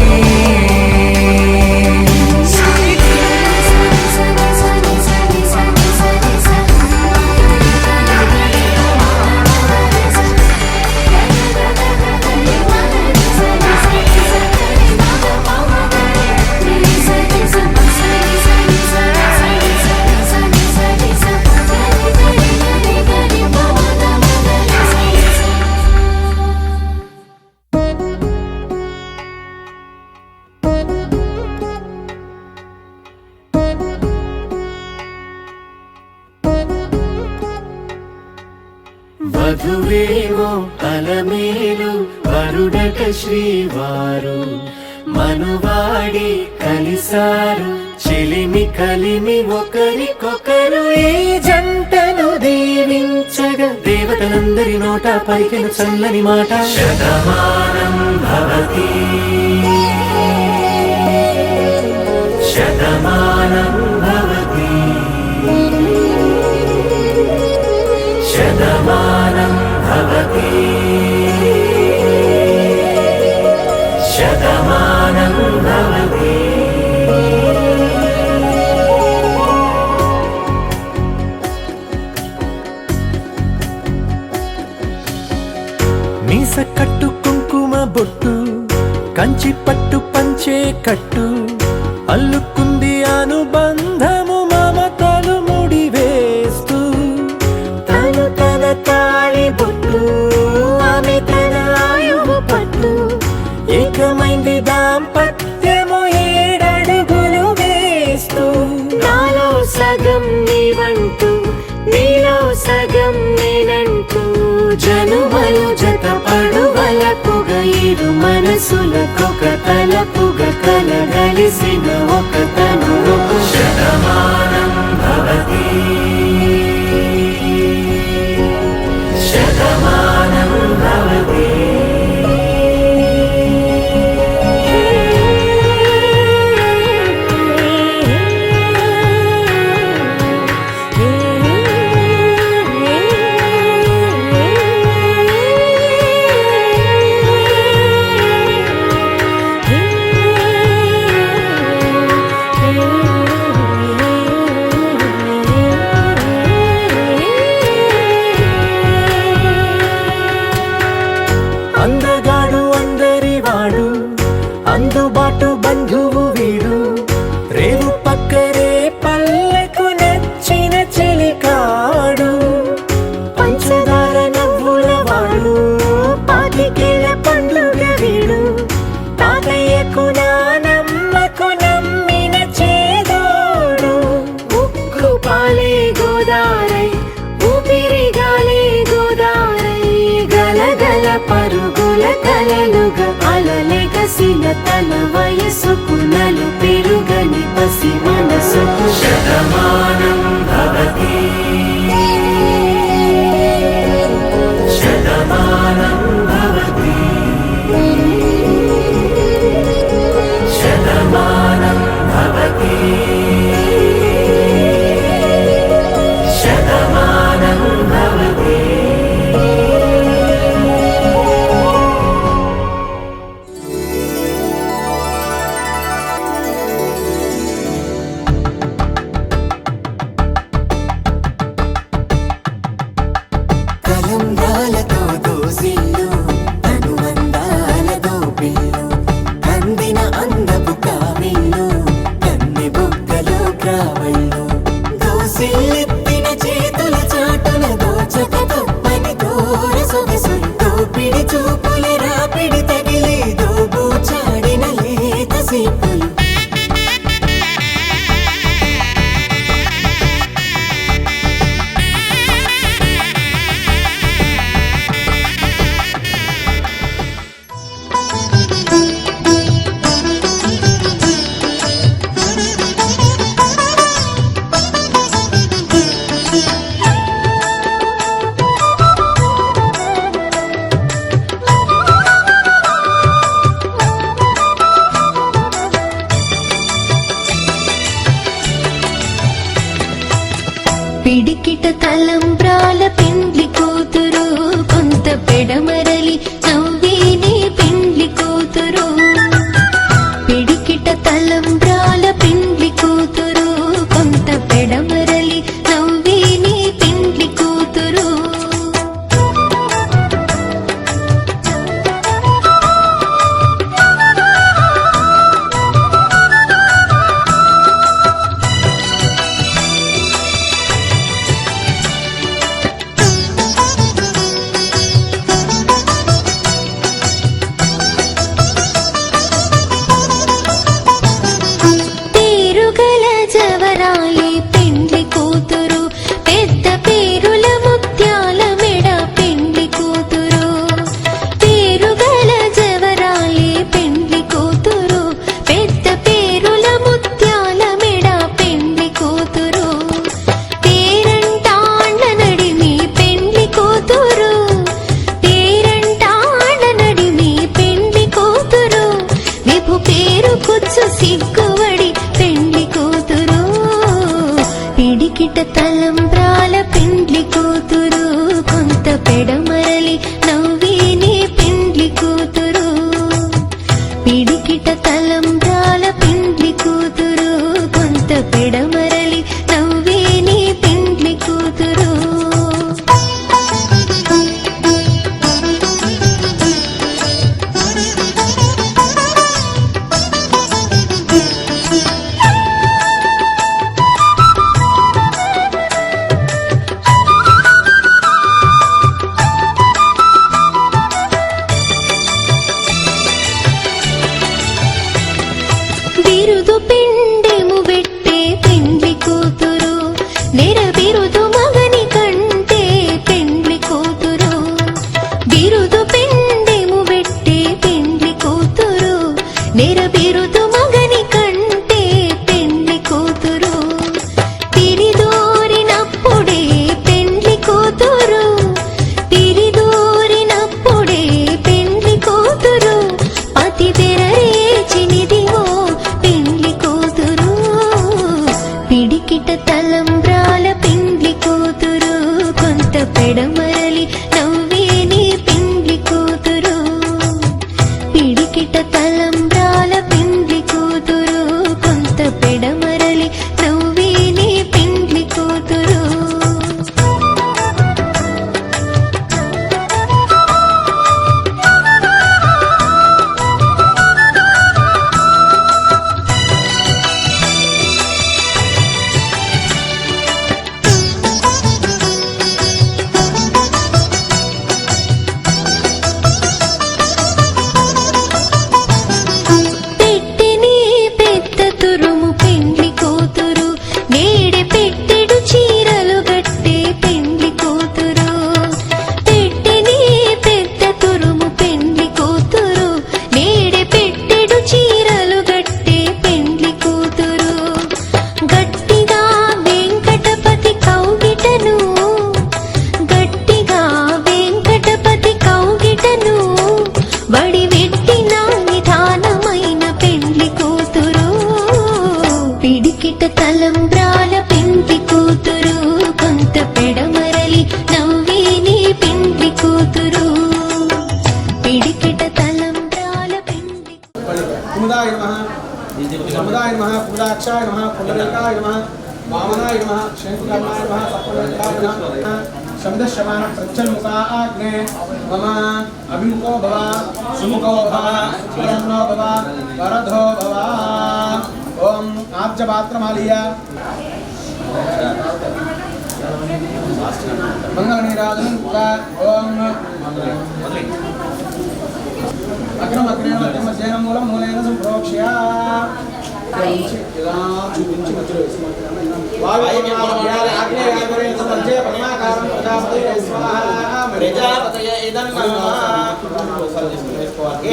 వధువేవో అలమేలు వరుడట శ్రీవారు మనువాడి కలిసారు చెలిమి కలిమి ఒకరికొకరు ఈ జంటను దీవించగా దేవతలందరి నోట పలికిన చల్లని మాట శతమానం భవతి శతమానం భవతి శతమానం భవతి శతమానం భవతి. మీస కట్టు కుంకుమ బొట్టు కంచి పట్టు పంచే కట్టు అల్లుకుంది అనుబంధము మమతలు ముడివేస్తూ తను తన తాళి బొట్టు ఆమె తన ఆయువు పట్టు ఏకమైంది దాంపత్యము 7 అడుగులు వేస్తూ నాలో సగం నీవంటూ నీలో సగం నేనంటూ జనుమలు జతపడువలపుగ ఇరు మనసులకొక తలపుగ కలగలిసిన ఒక తను శతమానం భవతి శతమానం భవతి. అందగాడు అందరివాడు అందుబాటు బంధువు వీడు రేవు పక్కరే పల్లెకు నచ్చిన చెలికాడు పంచదార నవ్వుల వాడు పాతికేల పండుగ వీడు తాతయ్యకు నానమ్మకు నమ్మిన చేదోడు ఉక్కు పాలే గోదారై ఊపిరి గాలే గోదారై గలగల పరుగుల కలలుగా అలలెగసిన తన వయసుకు నలు పెరుగని పసి మనసుకు శతమానం భవతి శతమానం భవతి శతమానం భవతి శతమానం భవతి. కలంబ్రాలతో దోసిల్లు అనువందాలతో పిల్లు అందిన అందపు కావిల్లు కన్నె బుగ్గలో గ్రావళ్ళు దోసిల్లెత్తిన చేతుల చాటున దోచక తప్పని దూర సొగసులు దోపిడి చూపుల రాపిడి తగిలి దోబూచాడిన లేత సీపులు పిడికిట తలంబ్రాల పెండ్లి కూతురు కొంత పెడమరలి నవ్వేనే పెండ్లి కూతురు పిడికిట తలంబ్రాల పెండ్లి కూతురు కొంత పెడమరలి నవ్వేనే పెండ్లి కూతురు సిగ్గువడి పెండ్లి కూతురు పిడికిట తలంబ్రాల పెండ్లి కూతురు కొంత పెడమరలి నవ్వేనే పెండ్లి కూతురు పిడికిట తలంబ్రాల పెండ్లి కూతురు కొంత పెడమరలి నవ్వేనే పెండ్లి కూతురు బిరుదు పిండెము పెట్టే పెండ్లి కూతురు నెర బిరుదు మగని కంటే పెండ్లి కూతురు బిరుదు పిండెము పెట్టే పెండ్లి కూతురు నెర బిరుదు మగని కంటే పెండ్లి కూతురు తిరిదోరినప్పుడే పెండ్లి కూతురు తిరిదోరినప్పుడే పెండ్లి కూతురు పతి తెరరేచినిదివో పెండ్లి కూతురు పిడికిట తలంబ్రాల పెండ్లి కూతురు కొంత పెడమరలి నవ్వేనే పెండ్లి కూతురు పిడికిట తలంబ్రాల పెండ్లి కూతురు కొంత పెడమరలి నవ్వేనే పెండ్లి కూతురు పెట్టెని పెద్ద తురుము పెండ్లి కూతురు నేడే పెట్టెడు చీరలు గట్టే పెండ్లి కూతురు పెట్టెని పెద్ద తురుము పెండ్లి కూతురు నేడే పెట్టెడు చీరలు గట్టే పెండ్లి కూతురు గట్టిగా వెంకటపతి కౌగిటను గట్టిగా వెంకటపతి కౌగిటను బడి వెట్టిన నిదానమైన పెండ్లి కూతురు పిడికిట తలంబ్రాల పెండ్లి కూతురు కొంత పెడమరలి నవ్వేనే పెండ్లి కూతురు పిడికిట తలంబ్రాల పెండ్లి కుముదాయ నమః సముదాయ నమః కుముదాక్షాయ నమః పుండరీకాయ నమః వామనాయ నమః శంకుకర్ణాయ నమః సప్తవేదాయ నమః శబ్దశమాన ప్రత్యన్ముఖాగ్నే మమ అభిముఖో భవ సుముఖో భవ ప్రసన్నో భవ వరదో భవ ఓం ఆబ్జపాత్రమాలియ మంగళనీరాజనం ఓం అగ్రమగ్రేణ మధ్యమ మూలం మూలైన సంప్రోక్ష్య ఇలా చూపించి మధ్యలో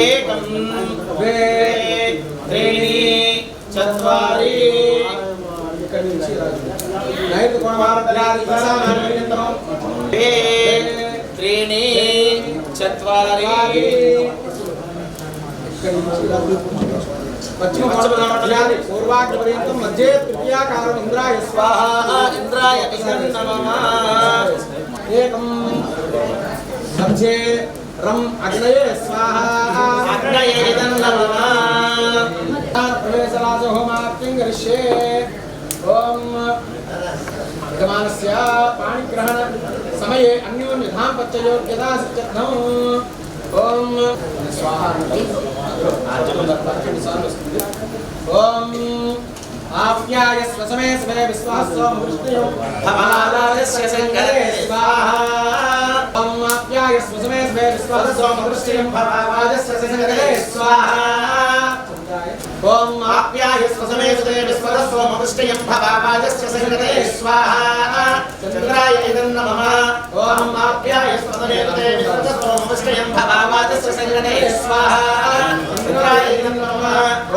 ఏకం ద్వే త్రీణి చత్వారి త్రీణి చత్వారి పూర్వాగ్రపర్యంతం మధ్య తృతీయాకారం ఇంద్రాయ స్వాహా ఇంద్రాయ నమః ఏకం మధ్యే రం అగ్నయే స్వాహా అగ్నయే నమః ప్రవేశరాజ హోమాఖ్యం గరిష్యే ఓం యజమానస్య పాణిగ్రహణ సమయే అన్యోన్య దాంపత్యయోగ్యతా సిద్ధ్యర్థం ఓం స్వాహా ఓం ఆప్యాయ స్వసమే స్వే విశ్వాసో వృష్ణయో భవాలస్య సంగరే స్వాహా ఓం ఆప్యాయ స్వసమే స్వే విశ్వాసో వృష్ణయం భవాలస్య సంగరే స్వాహా ఓం ఆప్యాయ స్వసమే స్వే విశ్వాసో వృష్ణయం భవాలస్య సంగరే స్వాహా చంద్రాయ నమః ఓం ఆప్యాయ స్వసమే స్వే విశ్వాసో వృష్ణయం భవాలస్య సంగరే స్వాహా చంద్రాయ నమః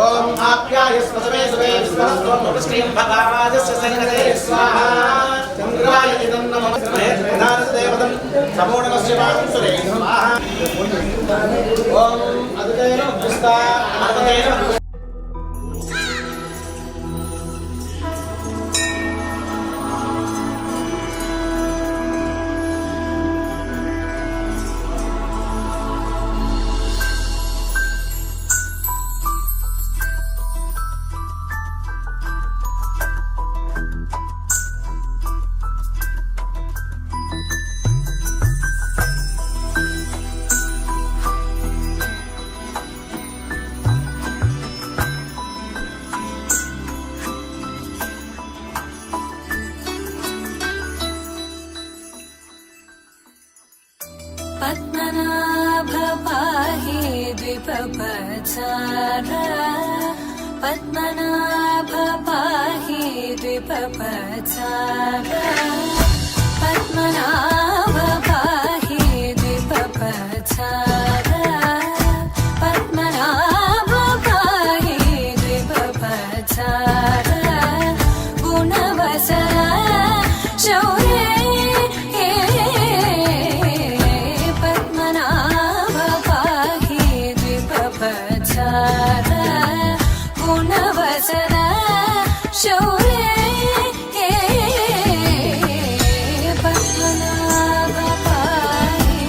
ఓం ఆప్యాయ స్వసమే స్వే విశ్వాసో వృష్ణయం భవాలస్య సంగరే స్వాహా చంద్రాయ నమః ప్రధాన దేవతం సమోణమస్య వాంసురే స్వాహా ఓం అదుకైన ఉస్తా ఆమదేన द्विपपचारा पद्मनाभ पाहि द्विपपचारा पद्मनाभ पाहि द्विपपचारा पद्मनाभ पाहि द्विपपचारा गुणवसरा शौर्ये पद्मनाभ पाहि द्विपपचारा गुणवसरा शौर्ये पद्मनाभ पाहि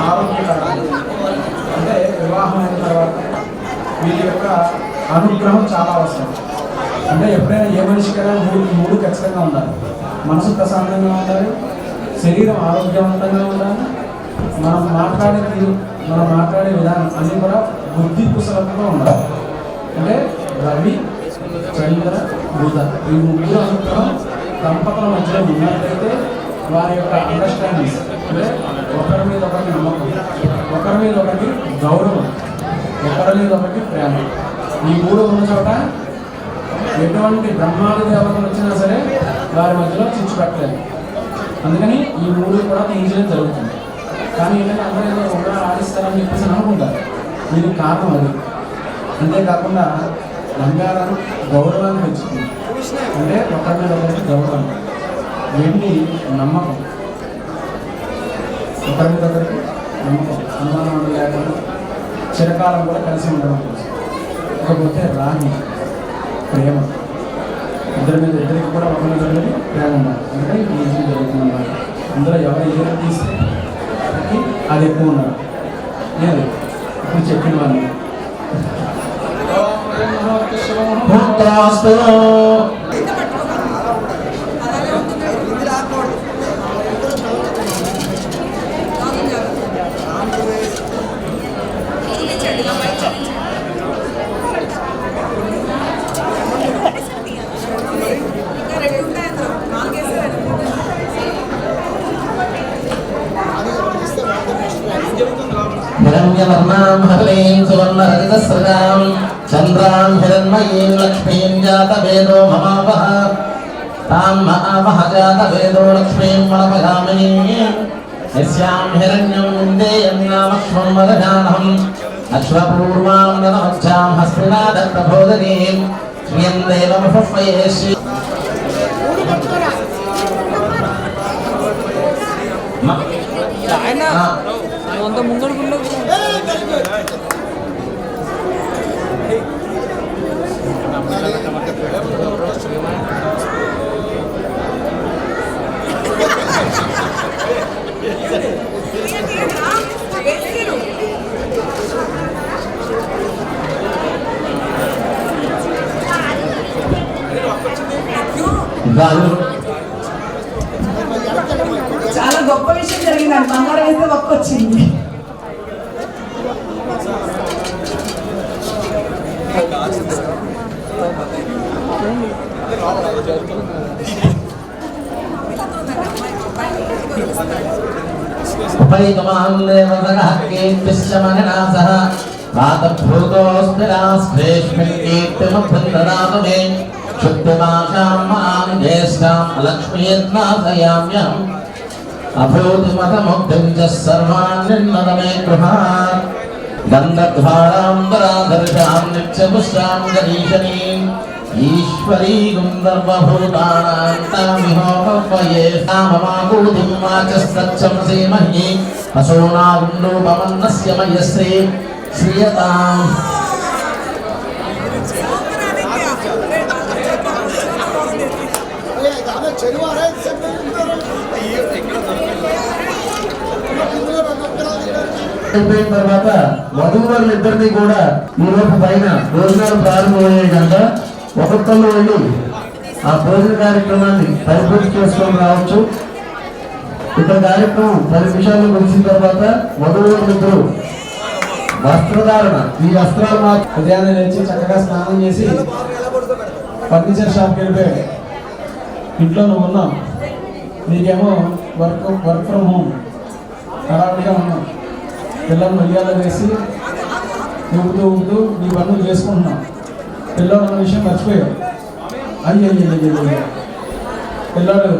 ఆరోగ్యకరం. అంటే వివాహం అయిన తర్వాత వీరి యొక్క అనుగ్రహం చాలా అవసరం. అంటే ఎప్పుడైనా ఏ మనిషికైనా మూడు ఖచ్చితంగా ఉండాలి. మనసు ప్రశాంతంగా ఉండాలి, శరీరం ఆరోగ్యవంతంగా ఉండాలి, మనం మాట్లాడే విధానం అన్నీ కూడా బుద్ధి కుశలంగా ఉండాలి. అంటే రవి, చంద్ర, బుధ ఈ ముగ్గురు అనుగ్రహం దంపతుల మధ్యలో ఉన్నట్లయితే వారి యొక్క అండర్స్టాండింగ్స్ అంటే ఒకరి మీద ఒకటి నమ్మకం, ఒకరి మీద ఒకటి గౌరవం, ఒకరి మీద ఒకటి ప్రేమ, ఈ మూడు ఉన్న చోట ఎటువంటి బ్రహ్మాది దేవతలు వచ్చినా సరే వారి మధ్యలో చిచ్చు పెట్టలేదు. అందుకని ఈ మూడు కూడా తీయించడం జరుగుతుంది. కానీ ఏంటంటే అందరూ ఏదో కూడా ఆడిస్తారని చెప్పేసి అనుకుంటారు. దీనికి కారణం అది. అంతేకాకుండా బంగారం గౌరవాన్ని పెంచుతుంది. అంటే ఒకరి మీద ఒకరికి గౌరవం, వెండి నమ్మకం, ఒకరి మీద ఒకరికి నమ్మకం, అనుమానం లేకుండా చిరకాలం కూడా కలిసి ఉండడం కోసం. ఇకపోతే రాగి ప్రేమ, ఇద్దరికి కూడా ఒకరి దగ్గరికి ప్రేమ ఉండాలి. అంటే ఈజీ జరుగుతుందన్నమాట. అందులో ఎవరు ఏదైనా తీస్తే అది ఎక్కువ ఉన్నారు. లేదు ఇప్పుడు చెప్పిన వాళ్ళు हिरण्यवर्णां हरीं सुवर्णरजतस्रजां चन्द्रां हिरण्मयीं लक्ष्मीं जातवेदो ममावह तां महावह जातवेदो लक्ष्मीं मणपगामिनीं यस्यां हिरण्यं विन्देयं नामक्ष्मं वदजानहम् अश्वपूर्वां नमच्छां हस्तिनादप्रबोधिनीं श्रियं देवमुपह्वये श्री అంత ముందడుకుంటూ చాలా గొప్ప విషయం జరిగిందండి. బంగారం వేస్తే ఒక్క వచ్చింది. अभूतिमतमुक्तिं च सर्वान्निन्नदमे गृहात् गन्धद्वाराम्बराधर्षां नित्यपुष्टां गरीशनीम् ईश्वरी गुन्दर्वभूतानां तामिहोपह्वये ताममाकूतिं वाचस्तच्छमसि मह्ये असोनागुण्डोपमन्नस्य मयश्री श्रियताम् అయిపోయిన తర్వాత వధూవరులిద్దరినీ కూడా ఈ రోజు పైన భోజనాలు ప్రారంభమయ్యాయి కనుక ఒక్కొక్కళ్ళు వెళ్ళి ఆ భోజన కార్యక్రమాన్ని పరిపూర్తి చేసుకొని రావచ్చు. ఇక్కడ కార్యక్రమం 10 నిమిషాలు ముగిసిన తర్వాత వధూవరులిద్దరూ వస్త్రధారణ ఈ వస్త్రాలు ఉదయాన్నే లేచి చక్కగా స్నానం చేసి ఫర్నిచర్ షాప్కి వెళ్ళిపోయాడు. ఇంట్లో నువ్వు ఉన్నావు, నీకేమో వర్క్ ఫ్రమ్ హోమ్ హడావిడిగా ఉన్నావు. పిల్లలు ఉయ్యాలో వేసి ఊపుతూ నీ పనులు చేసుకుంటున్నావు. పిల్లలు అన్న విషయం మర్చిపోయావు. అయ్యో పిల్లలు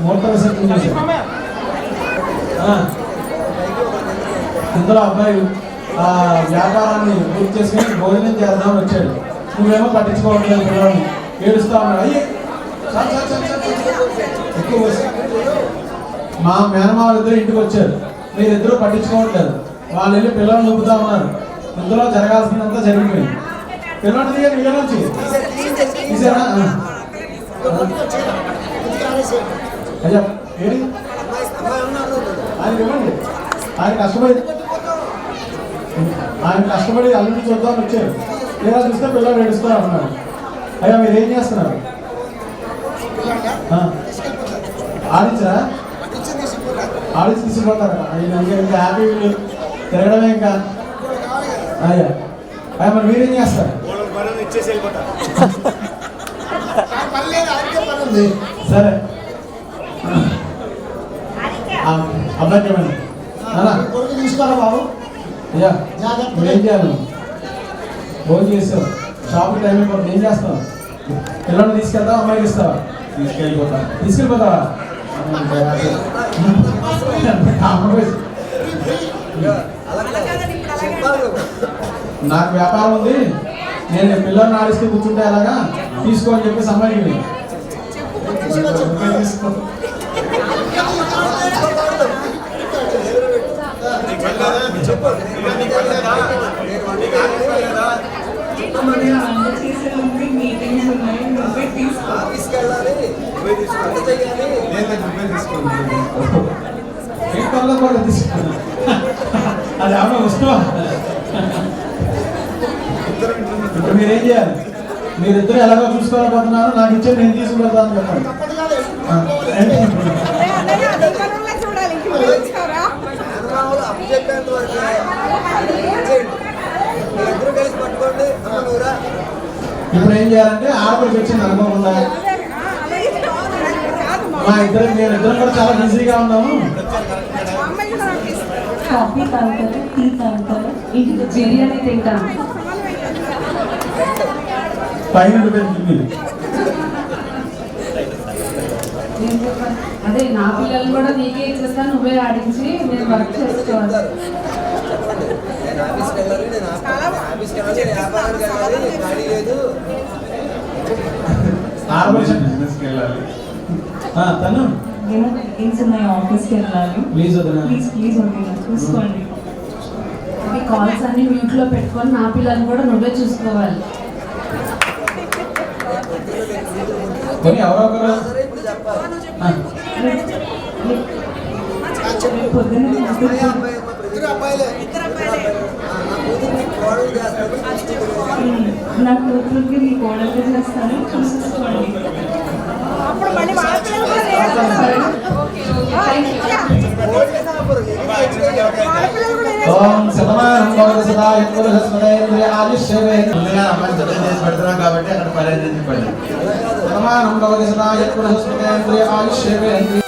మోటార్ సైకిల్ చేశాడు. ఇందులో అబ్బాయి ఆ వ్యాపారాన్ని పూర్తి చేసుకుని భోజనం చేద్దామని వచ్చాడు. నువ్వేమో పట్టించుకోవట్లేదు. పిల్లల్ని ఏడుస్తా ఉన్నాడు. అయ్యే ఎక్కువ మా మేనమావులు ఇద్దరు ఇంటికి వచ్చారు. మీరిద్దరూ పట్టించుకోవట్లేదు. వాళ్ళు వెళ్ళి పిల్లలు నొప్పుతా ఉన్నారు. ఇందులో జరగాల్సిందంతా జరిగిపోయింది. పిల్లలు దిగా నీళ్ళ నుంచి తీసారా? అయ్యా ఏడి ఆయన ఇవ్వండి. ఆయన కష్టపడి అల్లుడిని చూద్దామని వచ్చారు. లేదా చూస్తే పిల్లలు ఏడుస్తారు అన్నారు. అయ్యా మీరు ఏం చేస్తున్నారు? ఆడించరా? ఆడించి తీసుకుపోతారా? ఇంకా హ్యాపీ తిరగడమే ఇంకా. అయ్యా అయ్యా మరి మీరేం చేస్తారు? సరే అబ్బాయి చెప్పండి. తీసుకోరా బాబు. అయ్యా ఏం చేయాలి? భోజనం చేస్తావు, షాప్కి టైం అయిపోతుంది, ఏం చేస్తావు? పిల్లల్ని తీసుకెళ్తావా అమ్మాయికి ఇస్తావా? తీసుకెళ్ళిపోతావా? నాకు వ్యాపారం ఉంది, నేను పిల్లల్ని ఆడిస్తూ కూర్చుంటే అలాగా తీసుకో అని చెప్పేసి అమ్మాయికి తీసుకో. అది ఏమన్నా వస్తువా? ఇప్పుడు మీరేం చేయాలి? మీరిద్దరు ఎలాగో చూసుకోలేకపోతున్నారు, నాకు ఇచ్చే నేను తీసుకువెళ్తాను చెప్పండి. ఇప్పుడు ఏం చేయాలంటే ఆడపడికి వచ్చింది అనుకోకుండా మేమిద్దరం కూడా చాలా బిజీగా ఉన్నాము. కాఫీ తాగుతారు, టీ తాగుతారు, ఇంటికి బిర్యానీ తింటాను. అదే నా పిల్లలు కూడా నీకే ఇచ్చేస్తాను, నువ్వే ఆడించి నేను వర్క్ చేసుకోవాలి. తను ఆఫీస్కి వెళ్ళాలి. ప్లీజ్ వదినా చూసుకోండి. కాల్స్ అన్ని మ్యూట్ లో పెట్టుకొని నా పిల్లల్ని కూడా నువ్వే చూసుకోవాలి. నా కూతురికి నీ కోడలు చేస్తాను, చూసుకోండి. ఓం శతమానం భవతి సదాయ పురుషస్మదేంద్రియ ఆయుష్యేంద్రియ పెడుతున్నాం కాబట్టి అక్కడ పర్యటించి పడి శతమానం భవతి సదాయ పురుషస్మదేంద్రియ ఆయుష్యేంద్రియ.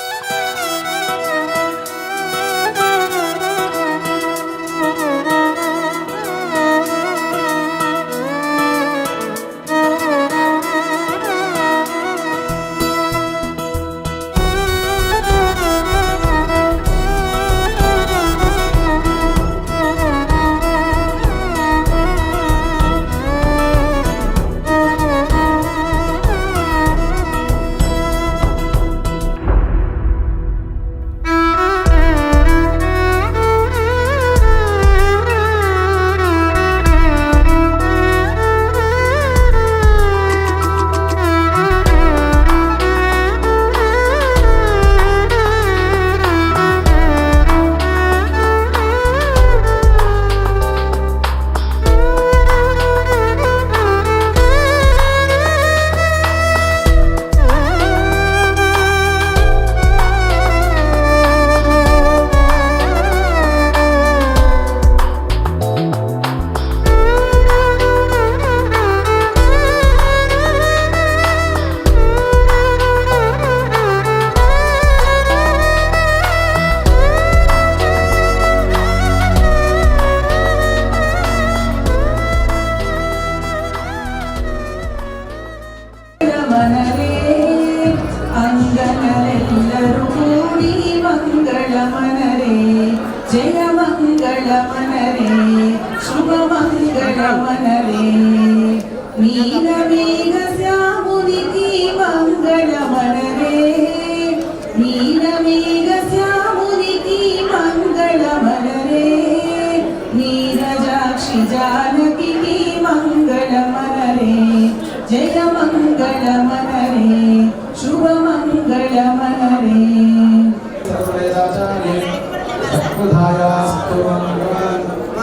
శుభమంగళమనరే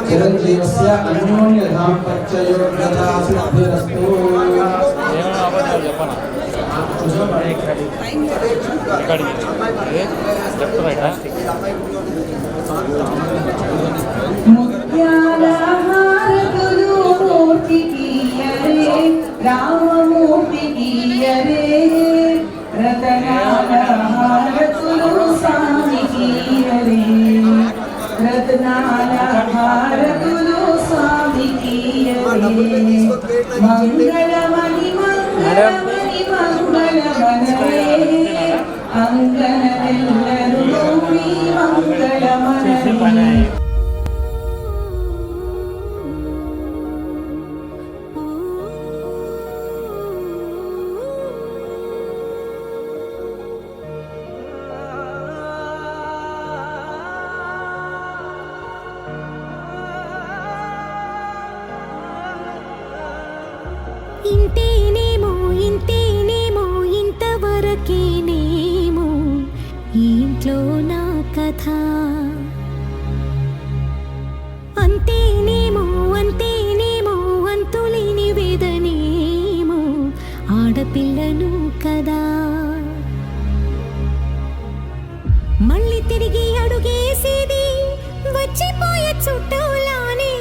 చిరంజీవస్య అన్యోన్య దాంపత్యయోగ్యతా సిద్ధిరస్తు. ముత్యాల హారతులు మూర్తికియరే, రామమూర్తికియరే, రతనాల హారతులు స్వామికియరే, రత్నాల హారతులు స్వామికియరే. మంగళమణి మంగళమణి మంగళమనరే, అంగనెల్లరూ మీ మంగళమనరే. ఇంతేనేమో ఇంతేనేమో ఇంతవరకేనేమో ఇంట్లో నా కథ. అంతేనేమో అంతేనేమో అంతులేని వేదనేమో ఆడపిల్లను కదా. మళ్ళీ తిరిగి అడుగేసేది వచ్చిపోయే చుట్టూలానే.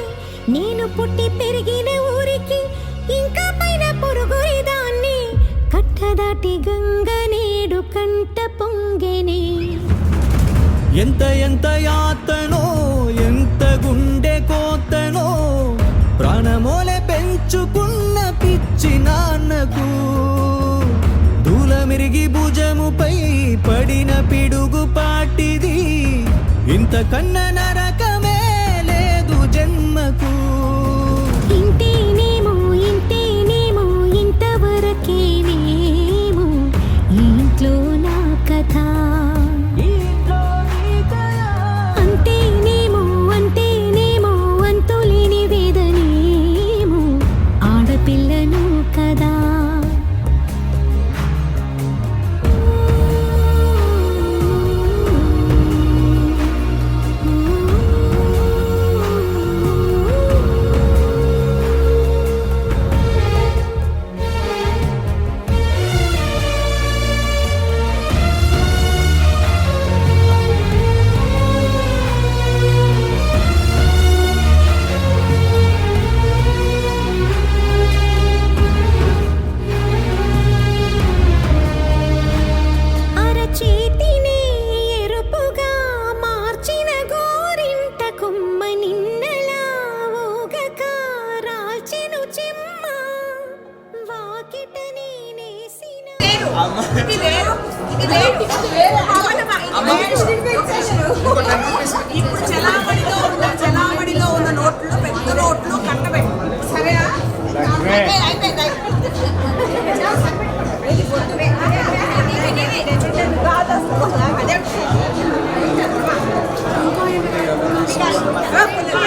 నేను పుట్టి పెరిగిన ఊరికి ఇంకా పైన పొరుగురిదాన్ని. కట్టదాటి గంగ నేడు కంట పొంగెనే. ఎంత ఎంత యాతనో ఎంత గుండె కోతనో ప్రాణమోలే పెంచుకున్న పిచ్చి నాన్నకు. దూలమిరిగి భుజముపై పడిన పిడుగు పాటిది. ఇంతకన్నా నరకమే లేదు జన్మకు. ఇంతేనేమో ఇంతేనేమో ఇంతవరకేనేమో ఇంట్లో నా కథ. అంతేనేమో అంతేనేమో అంతులేని వేదనేమో ఆడపిల్లను కదా. అరచేతిని ఎరుపుగా మార్చిన గోరింట కొమ్మ నిన్నలా ఊగక రాల్చెను చెమ్మ. వాకిట నేనేసిన ఇప్పుడు చలామణిలో ఉన్న నోట్లు పెద్ద నోట్లు కట్టబెట్టు. సరేనా? అయిపోయింది.